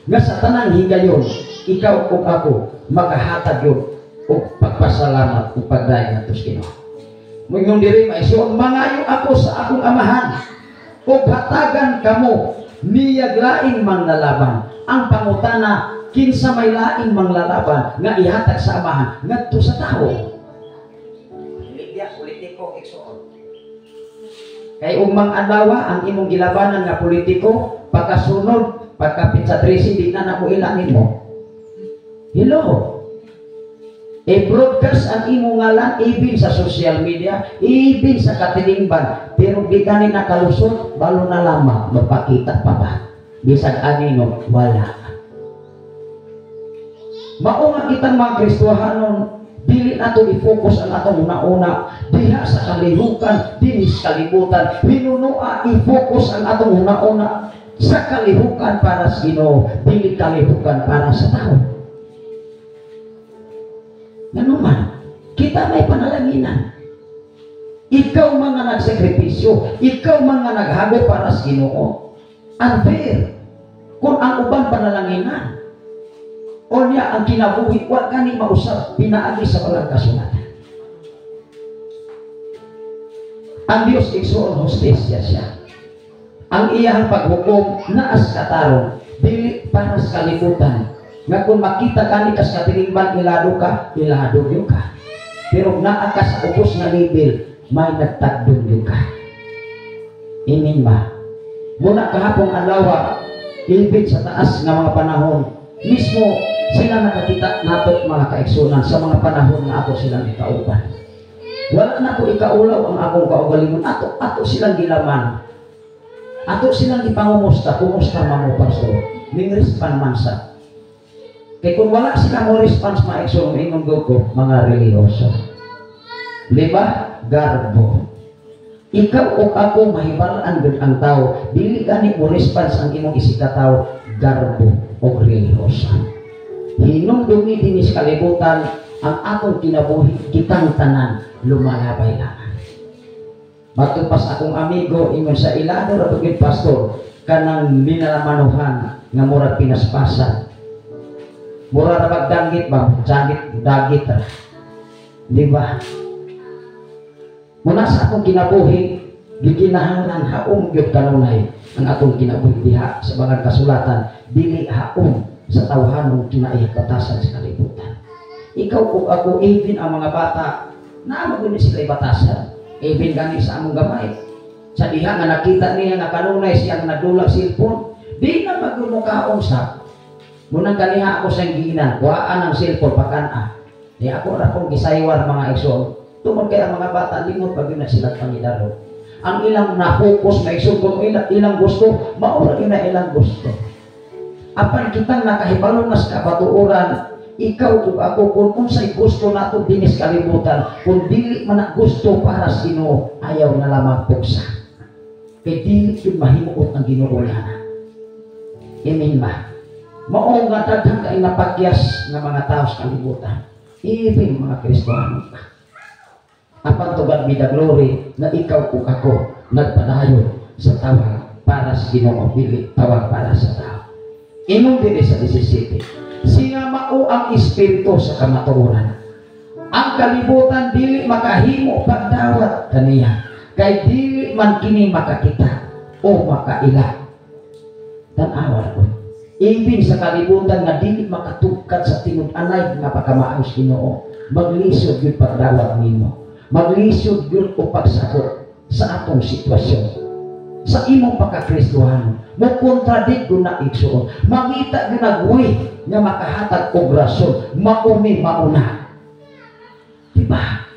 nga sa tanang higayon, ikaw ug ako makahatag yun ug pagpasalamat ug pagdayon ngadto sa Ginoo. Moingon diri maigsuon, mangayo ako sa akong amahan ug hatagan kamo niyag laing manlalaban. Ang pangutana kinsa may laing manglalaban nga ihatag sa amahan ngadto sa tawo. Politiko igsoon. Kay ugmang adlaw ang imong gilabanan nga politiko, pagkasunod pagkapit sa 13 di na namo ilangin mo. Hello. I-broadcast ang imong ngalan even sa social media, even sa katilingban, pero di ka ni nakalusot, balo na lamang magpakita pa ba? Bisag anino, wala. Mao nga kitang mga Kristohanon, dili nato i-focus ang atong una-una diha sa kalihukan, dinis kalibutan. Hinunua i-focus ang atong una-una sa kalihukan para sa Ginoo, dili kalihukan para sa tao. Nanuman, kita may panalanginan. Ikaw mga nagsakripisyo, ikaw mga naghago para sa Ginoo. Unfair. Kung ang ubang panalanginan o niya ang kinabuhi, huwag ka ni mausap, pinaagi sa walang kasulatan. Ang Diyos igsoon hostesya siya. Ang iyang paghukom naas katarong, dili para sa kalibutan, Nga kung makita ka ni kas katilingban, ilado ka, ilado yun ka. Pero naa ka sa ubos na level, may nagtagdong yun ka. Amen ba? Muna kahapong alawa, ibig sa taas ng mga panahon, mismo sila nakakita nato mga kaigsunan sa mga panahon na ako silang ikauban. Wala na ko ikaulaw ang akong kaugalingon. Ato silang gilaman. Ato silang ipangumusta. Kumusta mo pastor? Ning response man sa. Kaya kung wala sila mo response maigsunan, ingon ko mga reliyoso. Lima, garbo. Ikaw o ako mahibalaan gud ang tao. Dili gani mo response ang imong isikataw, garbo o reliyoso. Hinumdumi din sa kalibutan ang atong kinabuhi, kitang tanan lumalabay lang. Matupas akong amigo ingon sa ilado ra pagid pastor kanang minalamanuhan nga murag pinaspasan. Mura na magdanggit ba? Dagit ra. Di ba? Muna sa akong kinabuhi, gikinahanglan haom gyud kanunay ang atong kinabuhi diha sa mga kasulatan, dili haom sa tawhanong kinaihapatasan sa kalibutan. Ikaw o ako, even ang mga bata, naamag din sila ibatasan. Even gani sa among gamay. Sa diha nga nakita niya nga kanunay siyang nadulag cellphone, di na magmukhaon sa. Munang ganiha ako sa giinan, kuhaan ang cellphone pagkana. Di ako ra kong gisaywar mga igsoon. Tungod kay ang mga bata limot pag yun na sila pangidaro. Ang ilang na-focus na igsoon kung ilang gusto, maura ina ilang gusto. Apan kitang nakahibalo na sa kabatuoran, ikaw ug ako kung unsay gusto nato dinis kalibutan, kung dili man na gusto para sa Ginoo, ayaw na lamang puksa. Kay dili yun mahimuot ang Ginoo na. Amen ba? Mao nga daghang kay napagyas nga mga tao sa kalibutan. Even mga Kristiyano pa. Apan tubag bida glory na ikaw ug ako nagpadayon sa tawag para sa Ginoo, dili tawag para sa tao. Ingon din sa 17. Singa mao ang espiritu sa kamatuoran. Ang kalibutan dili makahimo pagdawat kaniya. Kay dili man kini makakita o makaila. Tan-awa ko. Ibig sa kalibutan nga dili makatugkad sa tinud-anay nga pagkamaayos Ginoo. Maglisod gyud pagdawat nimo. Maglisod gyud o pagsabot sa atong sitwasyon. Sa imong pagkakristohano, mo kontradik do na igsoon. Mangita gyud nagwi nga makahatag og rason, mauni mauna. Diba?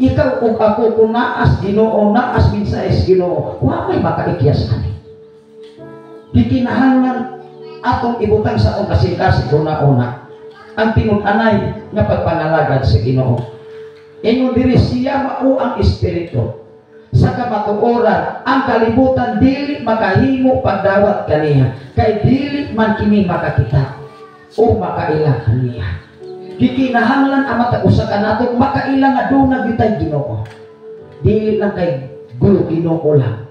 Ikaw ug ako kung naas Ginoo, naas minsayes Ginoo, wa may makaikyas ani. Gikinahanglan atong ibutang sa atong kasing-kasing una ang tinud-anay nga pagpangalagad sa Ginoo. Ingon diri siya mao ang espiritu. Sa kamatuoran, ang kalibutan dili makahimo pagdawat kaniya, kay dili man kini makakita o makaila kaniya. Gikinahanglan ang mata-usa kanato makaila nga dunag bitay Ginoo. Dili lang kay gulo Ginoo lang.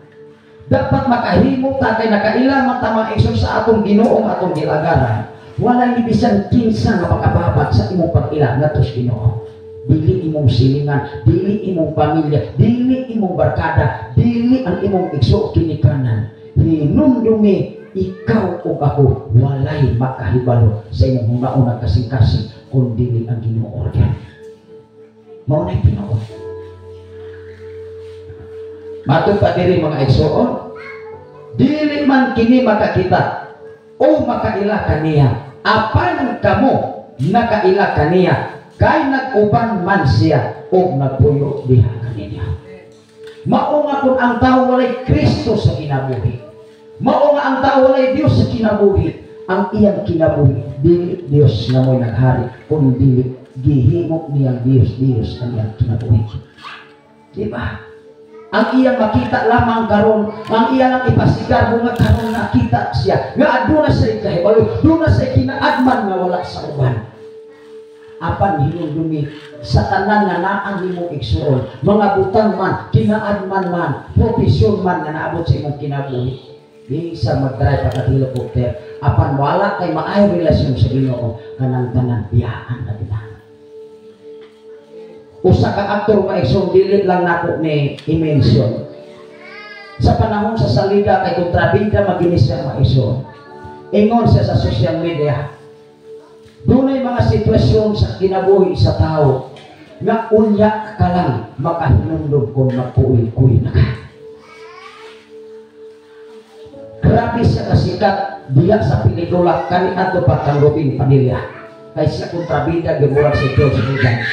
Dapat makahimo ta kay nakaila man ta mga igsoon sa atong Ginoo nga atong gilagaran. Wala ni bisan kinsa nga pagkababat sa imong pag-ila ngadto sa Ginoo. Dili imong silingan, dili imong pamilya, dili imong barkada, dili ang imong igso kinikanan. Hinumdumi ikaw o ako walay makahibalo sa imong hungaon kasing-kasing kung dili ang Ginoo organ. Mao na Ginoo. Matod pa diri mga igsoon, dili man kini makakita o makaila kaniya. Apan kamo nakaila kaniya. Kay nag-uban man siya o nagpuyo diha kaniya. Mao nga kung ang tao walay Kristo sa kinabuhi. Mao nga ang tao walay Dios sa kinabuhi. Ang iyang kinabuhi, dili Dios nga mo'y naghari, kung dili gihimo niyang Dios ang iyang kinabuhi. Diba? Ang iyang makita lamang karon, ang iyang ipasigar nga karon nakita siya. Nga aduna sa ikahibalo, aduna sa kinaagman nga wala sa uban. Apan hinumdumi sa tanan nga naang imong igsuon, mga butang man, kinaadman man, profesyon man nga naabot sa imong kinabuhi. Di sa mag-drive pa helicopter, apan wala kay maayong relasyon sa Ginoo, kanang tanan biyaan na binahan. Usa ka aktor nga igsuon dili lang nako ni i-mention. Sa panahon sa salida kay kontrabida maginis siya maigsuon. ingon siya sa social media, dunay mga sitwasyon sa kinabuhi sa tao nga unya ka lang makahinumdum kung mapuwi-kuwi na ka. Grabe siya kasikat diya sa pelikula kani ato pa kang Robin Padilla. Kay siya kontrabida gimurag si George Regan.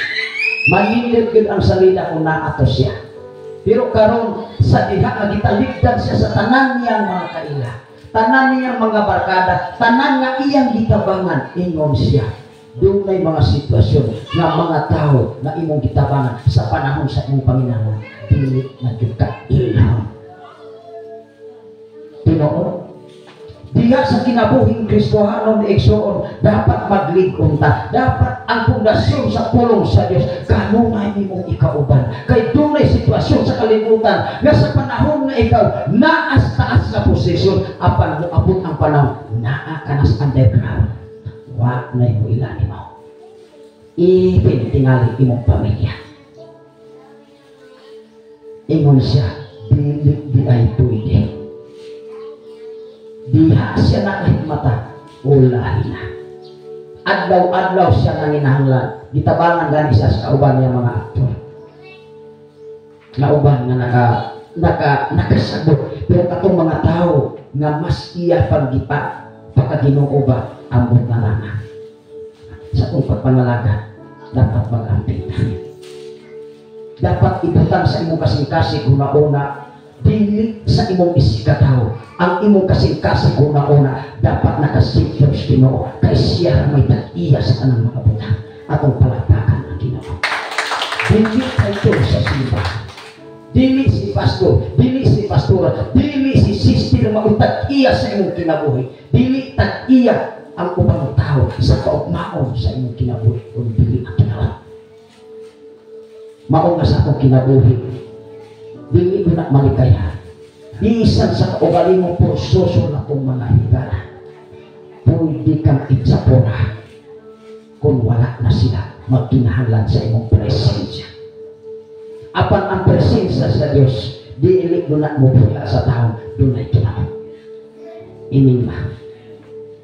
Manindot gid ang salida kung naato siya. Pero karon sa diha nga gitaligdan siya sa tanan niyang mga kaila, tanan niyang mga barkada, tanan nga iyang gitabangan, ingon siya. Dunay mga sitwasyon nga mga tao na imong gitabangan sa panahon sa imong paminawan, dili na jud ka ilham. Tinuod, diha sa kinabuhing Kristohanon ni Igsoon, dapat maglig-on ta. Dapat ang pundasyon sa pulong sa Dios kanunay nimong ikauban. Kay dunay sitwasyon sa kalibutan nga sa panahon nga ikaw naas taas na posisyon, apan mo abot ang panahon naa ka na sa underground. Wa na mo ilani mo. Ipin tingali imong pamilya. Ingon siya, dili di ay pwede. Diha siya nakahimata, ulahi na. Adlaw-adlaw siya nanginahanglan. Gitabangan gani siya sa kauban niya mga aktor. Nauban nga nakasagot. Pero katong mga tao nga mas iya paggipa pagkaginoo ba ambot na lang. Sa kong pagpangalaga, dapat mag-ampitan. Dapat ibutang sa imong kasing-kasing una-una, dili sa imong isikataw. Ang imong kasing-kasing una-una, dapat nakasigyan sa Ginoo. Kay siya may tag-iya sa kanang mga butang. Atong palagpakan ang Ginoo. Dili tayo sa simba. Dili si pastor, dili si pastora, dili si sister na mautag-iya sa imong kinabuhi. Dili tag-iya ang ubang tao sa kaugmaon sa imong kinabuhi kung dili ang kinabuhi. Mao nga sa akong kinabuhi, dili ko na malikaya. Bisan sa kaugali mo po suso na kong mga higala, pwede kang itsapura kung wala na sila magkinahanglan sa imong presensya. Apan ang presensya sa Diyos, dili ko na mo pula sa tao, doon ay tunaw. Ining ba?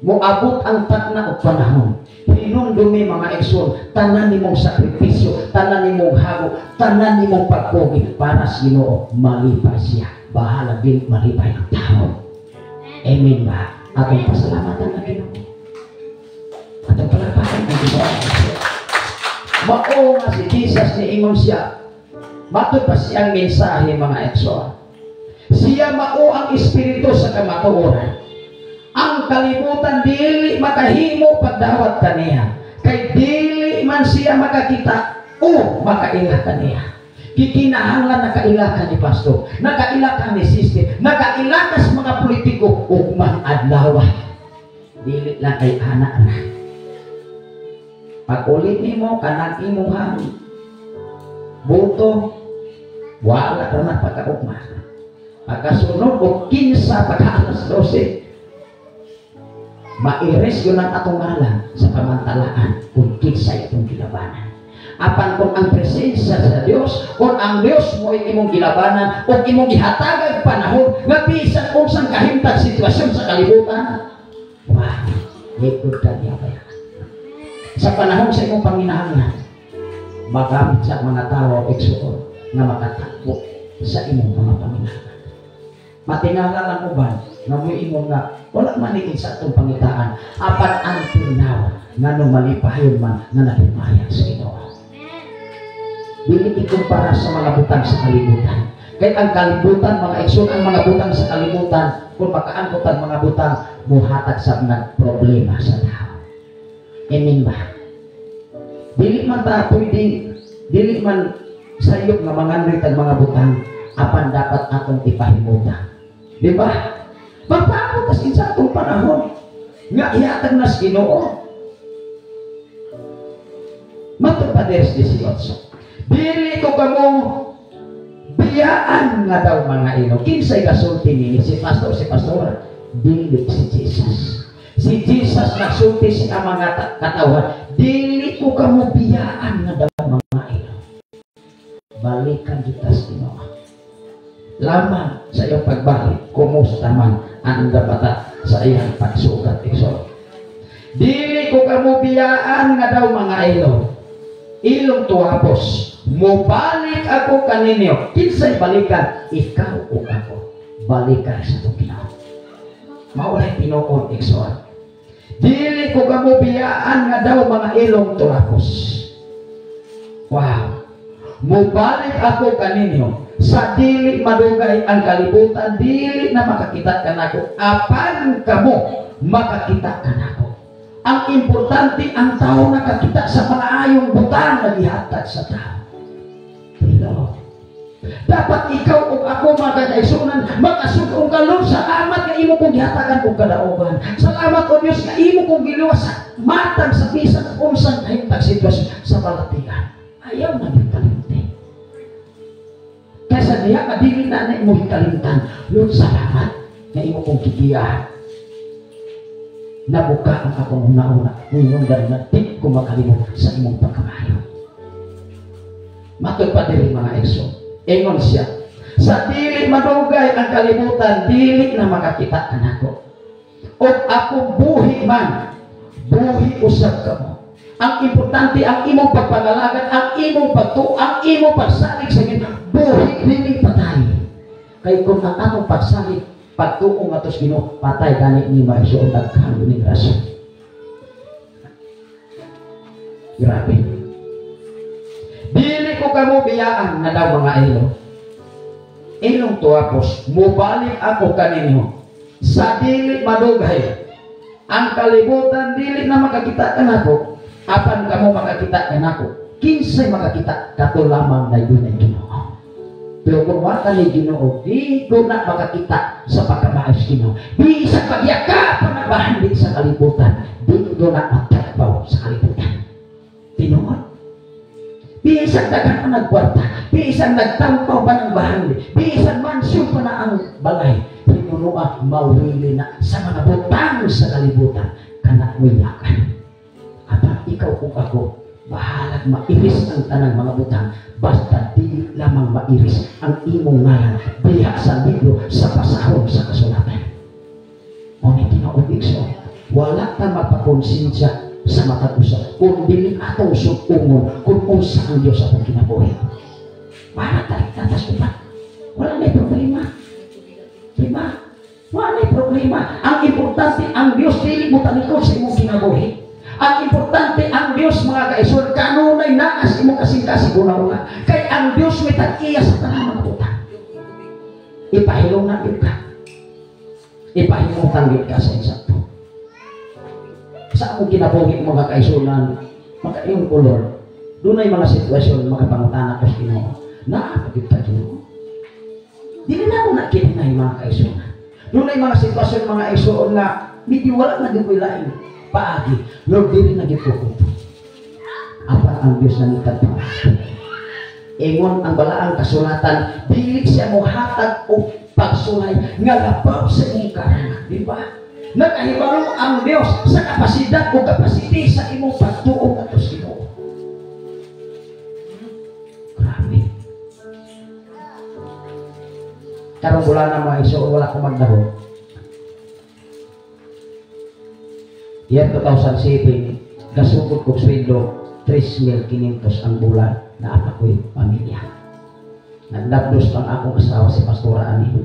Moabot ang takna o panahon, hinumdumi mga Igsoon, tanan nimong sakripisyo, tanan nimong hago, tanan nimong pagpugi para sa Ginoo, malipay siya. Bahala din malipay ang tao. Amen ba? Atong pasalamatan na Ginoo. Atong palagpakan na Ginoo. Mao nga si Jesus ni ingon siya. Matod pa siyang mensahe mga Igsoon. Siya mao ang espiritu sa kamatuoran. Ang kalibutan dili makahimo pagdawat kaniya. Kay dili man siya makakita o makailah kaniya. Kikinahanglan nakailah ka ni pastor, nakailah ka ni sister, nakailah ka sa mga politiko ug adlaw. Dili lang kay anak na. Pag ulit nimo kanang imong hangin, buto, wala ka na pagkaugma. Pagkasunod o 15 pagka-alas 12, mairis yun ang atong ngalan sa pamantalaan kung kinsay itong gilabanan. Apan kung ang presensya sa Dios, kung ang Dios mo ay imong gilabanan o imong gihatagag panahon nga bisan unsang kahimtang sitwasyon sa kalibutan, wow, likod ka niya kaya. Sa panahon sa imong panginahanglan, magamit sa mga tao Igsoon nga makatakbo sa imong mga panginahanglan. Matingala lang uban nga mo imong nga wala manikin sa atong pangitaan, apan until now nga nung malipayon man nga nahimayan sa Ginoo. Dili ikumpara sa mga butang sa kalibutan. Kaya ang kalibutan, mga Igsoon, ang mga butang sa kalibutan, kung makaangkot ang mga butang, muhatag sa mga problema sa tao. Amen ba? Dili man ta pwede, dili man sayop nga manganrit ang mga butang, apan dapat atong ipahimutan. Di ba? Magpaabot as sa atong panahon nga ihatag na sa Ginoo. Matapades 18. Dili ko kamo biyaan nga daw mga ino. Kinsay kasulti ni si pastor, si pastora? Dili si Jesus. Si Jesus nagsulti sa mga katawan. Dili ko kamo biyaan nga daw mga ino. Balikan kita sa Ginoo. lamang sa iyong pagbalik, kumusta man ang dabata sa iyang pagsugat, igsoon. Dili ko kamubiyaan nga daw mga ilong tuwapos, mubalik ako kaninyo, kinsay balikan, ikaw o ako, balikan sa itong Ginoo. Maulay tinuod, igsoon. Dili ko kamubiyaan nga daw mga ilong tuwapos. Wow! Mubalik ako kaninyo, sa dili madugay ang kalibutan, dili na makakita ka nako, apan kamo makakita ka nako. Ang importante ang tao nakakita sa mga ayong butang na gihatag sa tao. Pero dapat ikaw o ako magkakaisunan, makasugong kalon sa amat nga imo kong gihatagan kong kadaugan. Salamat o Diyos nga imo kong giluwas sa matang sa bisan unsang kahintag sitwasyon sa balatigan. Ayaw na hikalimtin. Kaysa diya kadili na imo hikalimtan, Lord, salamat nga imo kong kikiyahan. Nabuka ang akong una-una, ngayon dahil na di ko makalimot sa imong pagkamayo. Matod pa diri mga ekso, ingon siya, sa dili madugay ang kalibutan, dili na makakita ka nako. O ako buhi man, buhi usab ka mo. Ang importante ang imong pagpangalagan, ang imong pagtuo, ang imong pagsalig sa Ginoo, buhi dili patay. Kay kung ang atong pagsalig pagtuong atos Ginoo, patay gani ni maiso daghan ni grasya. Grabe. Dili ko kamo biyaan na daw mga ilong tuwapos, mubalik ako kaninyo, sa dili madugay ang kalibutan, dili na makakita ka nako, apan kamo makakita ka nako, kinsay makakita kato lamang na yun ay Ginoo. Pero kung wala ni Ginoo, di ko na makakita sa pagkamaayos Ginoo. Di sa pagyaka panagbahan sa kalibutan, di ko na matagbaw sa kalibutan. Tinuod. Bisan daghan pa nagkwarta, bisan nagtampaw pa ng bahandi, bisan mansyon pa na ang balay, tinunuan mawili na sa mga butang sa kalibutan, kana wiyakan. At ikaw kung ako, bahalag mairis ang tanang mga butang, basta di lamang mairis ang imong ngalan diha sa libro sa pasahon sa kasulatan. Ngunit tinuod so, wala ka mapakonsensya sa matag usa, kung dili atong sukungon kung unsa ang Dios sa atong kinabuhi. Para tatas upat, wala na problema. Diba? Wala na problema. Ang importante ang Dios dili mo talikod sa imong kinabuhi. Ang importante ang Dios mga kaisor, kanunay naas imong kasing-kasing una-una. Kay ang Dios may tag-iya sa tanang mga utang. Ipahilong na ka. Ipahilong tanggit ka sa insakto. Sa akong kinabuhi mga kaisunan, makaiyong kolor, doon ay mga sitwasyon, makapangutana ko sa Ginoo. Naapagit ka Ginoo. Dili na mo nakikinay mga kaisunan. Doon ay mga sitwasyon mga kaisunan na medyo wala na din ko ilain. Paagi, Lord, dili na dito ko. Apa ang Diyos na nitagpa? Ingon ang balaang kasulatan, dili siya mo hatag o pagsulay nga labaw sa imong karana. Di ba? Nagkahibalo ang Diyos sa kapasidad o kapasiti sa imong pagtuong at Ginoo. Grabe. Karong wala na mga iso, wala ko magdaho. Yan 2007, gasugod kong sweldo, 3,500 ang bulan na apa ko'y pamilya. Nagdabdos pang akong asawa si Pastora Ani.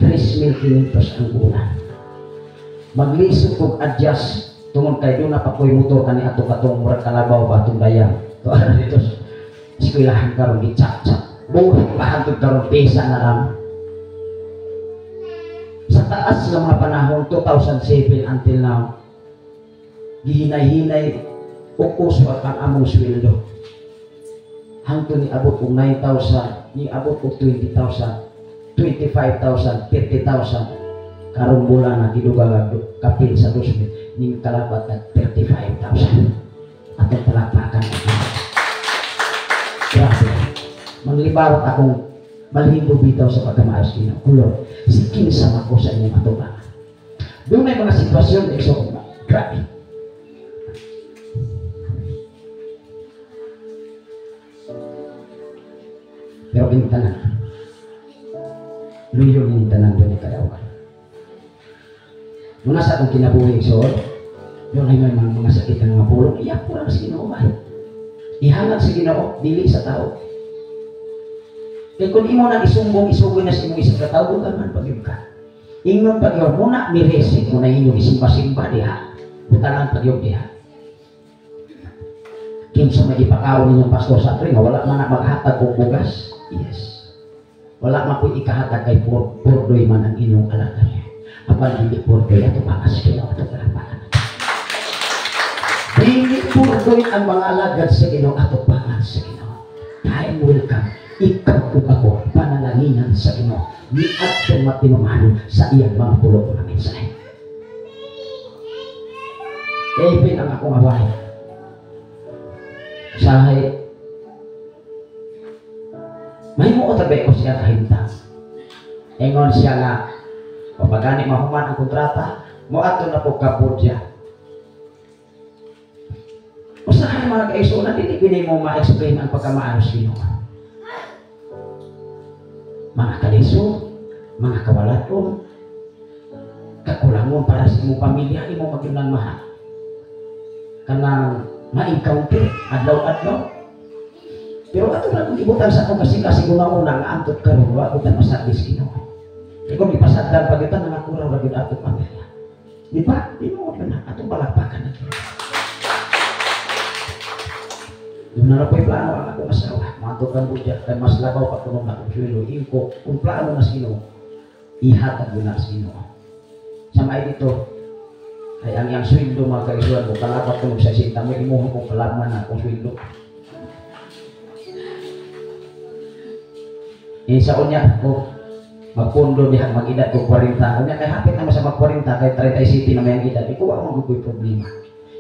3,500 ang bulan. Maglisod kong adjust tungod kay doon na pa ko'y motor kani ato katong murag kalabaw ba atong dayang. To ano dito, eskwelahan karon gitsak-tsak. Buhay pa hantod karon pesa na lang. Sa taas ng mga panahon, 2007 until now, gihinay-hinay o kuswat ang among sweldo. Hangtod ni abot kong 9,000, ni abot kong 20,000, 25,000, 50,000. Karong bulan na gidugang kapil sa 2,000 ning kalabat at 35,000 atong palakpakan. Grabe. Manglibarot akong malhibo bitaw sa pagkamaayos Ginoo. Kulor, sikin sa ako sa inyong atubangan. Doon may mga sitwasyon na iso grabe. Pero kintanan. luyo ni tanan doon kadawan. Muna sa akong kinabuhi igsoon, yung ay may mga sakit ng mga pulong, iyak po lang sa Ginoo ay. Ihangat sa Ginoo, dili sa tao. Kaya kung imo nang isumbong na sa imong isang katao, huwag man pag-iw ka. Ingon pag-iw, muna miresit mo na inyong isimba-simba diha. Butalan pag-iw diha. Kinsa may ipakaw ninyong pastor sa atin, wala man na maghatag o bugas. Yes. Wala man po ikahatag kay purdoy man ang inyong alagay. Apan hindi purdoy ato pangas kayo ato kalapakan. Hindi purdoy ang mga alagad sa Ginoo ato pangas sa Ginoo. Time will come. Ikaw po ako panalaningan sa Ginoo. Di ato matinumanon sa iyang mga pulo ko na mensahe. Even ang akong away. Sahay, may mo tabi ko siya kahintang. Ingon siya nga, kapag mahuman ang kontrata, mo ato na po kapudya. Usahay mga kaisunan, hindi pinay mo ma-explain ang pagkamaanos Ginoo. Mga kaliso, mga kawalaton, kakulangon para sa imong pamilya, imo magyunan mahal. Kanang ma-encounter, adlaw-adlaw. Pero ato na kung ibutan sa akong kasi una-una nga antot karon wa ko tan masadis Ginoo. Kung ipasadlan pagitan nga kurang ra gyud ato pamilya. Di ba? Di mo na atong palakpakan na. Yung na po'y plano ang akong asawa. Matukan budya kay mas labaw pa kuno na kung suwelo ingko kung plano na sino ihatag yun na sino. Sa may dito ay ang iyang sweldo mga kaisuan ko kalapat ko sa sinta mo imuha ko kalaman na akong sweldo. Sa unya ko magpundo diha mag-edad ko 40. Unya kay hapit naman sa mag-40 kay 37 na may edad. Iko wa mo gugoy problema.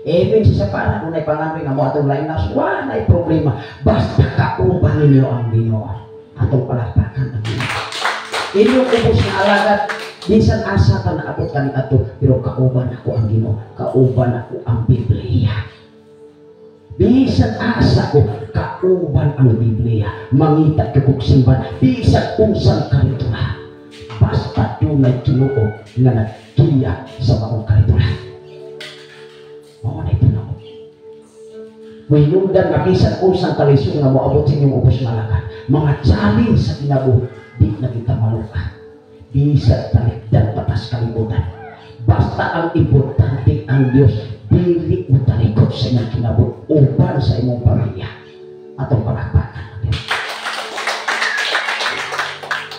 Even sa para kung naipangamoy nga mo atong lain na wala na problema. Basta kauban ninyo ang Ginoo. Atong palakpakan ang Ginoo. Inyong ubos na alagad bisan asa ka naabot ka ni ato, pero kauban ako ang Ginoo, kauban ako ang Biblia. Bisan asa ko, kauban ang Biblia. Mangita ka kong simban, bisan usan karitulah. Basta yung nagtunuo nga nagkiya sa mga karitulah. Mga na ito na ko. May nundan na bisan usan kalisong na moabot sa inyong ubos na alagad. Mga challenge sa kinabuhi, di na kita maluka. Bisa talikdan patas kalibutan. Basta ang importante ang Diyos dili mo talikod sa inyong kinabut uban sa imong pamilya atong palakpakan natin.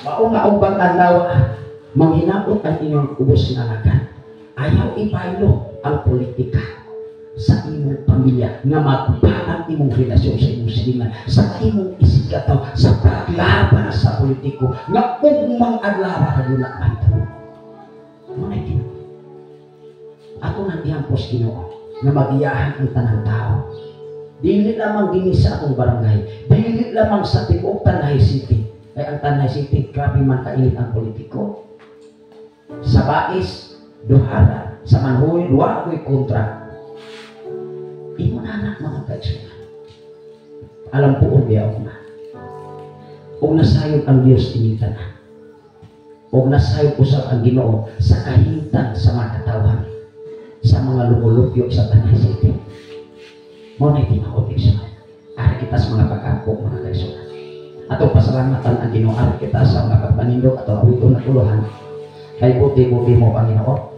Mao nga ubang adlaw manghinaot ang inyong ubos na alagad. Ayaw ipaylo ang politika sa imong pamilya nga magpaang imong relasyon sa imong silingan sa imong isigataw sa paglaban sa politiko nga ugmang adlaw ka na mahitabo. Manay Ginoo. Ato nang ihampos Ginoo nga magiyahan ang tanang tao. Dili lamang dinhi sa atong barangay, dili lamang sa tibuok Tanay City. Kay ang Tanay City grabe man kainit ang politiko. Sa Bais, Duhara, sa Manhoy, duha ko'y kontra. Imo na anak mga kaigsunan. Alam po o biya o na. O nasayod ang Diyos tinitan na. O nasayod usap ang Ginoo sa kahintan sa mga katawan. Sa mga lumulupyo sa Tanay City. Mo na itinakot igsunan. Ari kita sa mga pagkapo mga kaigsunan. Atong pasalamatan ang Ginoo ari kita sa mga pagpanindog atong awito na tuluhan. Kay buti-buti mo ang Ginoo.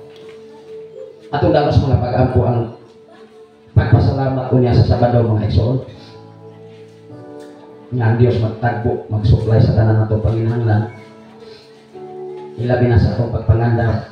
Atong dalos mga pag-ampo ang pagpasalamat ko niya sa Sabado mga igsoon. Nga ang Diyos magtagpo, magsupply sa tanan nato panginahanglan. Ilabi na sa atong pagpanganda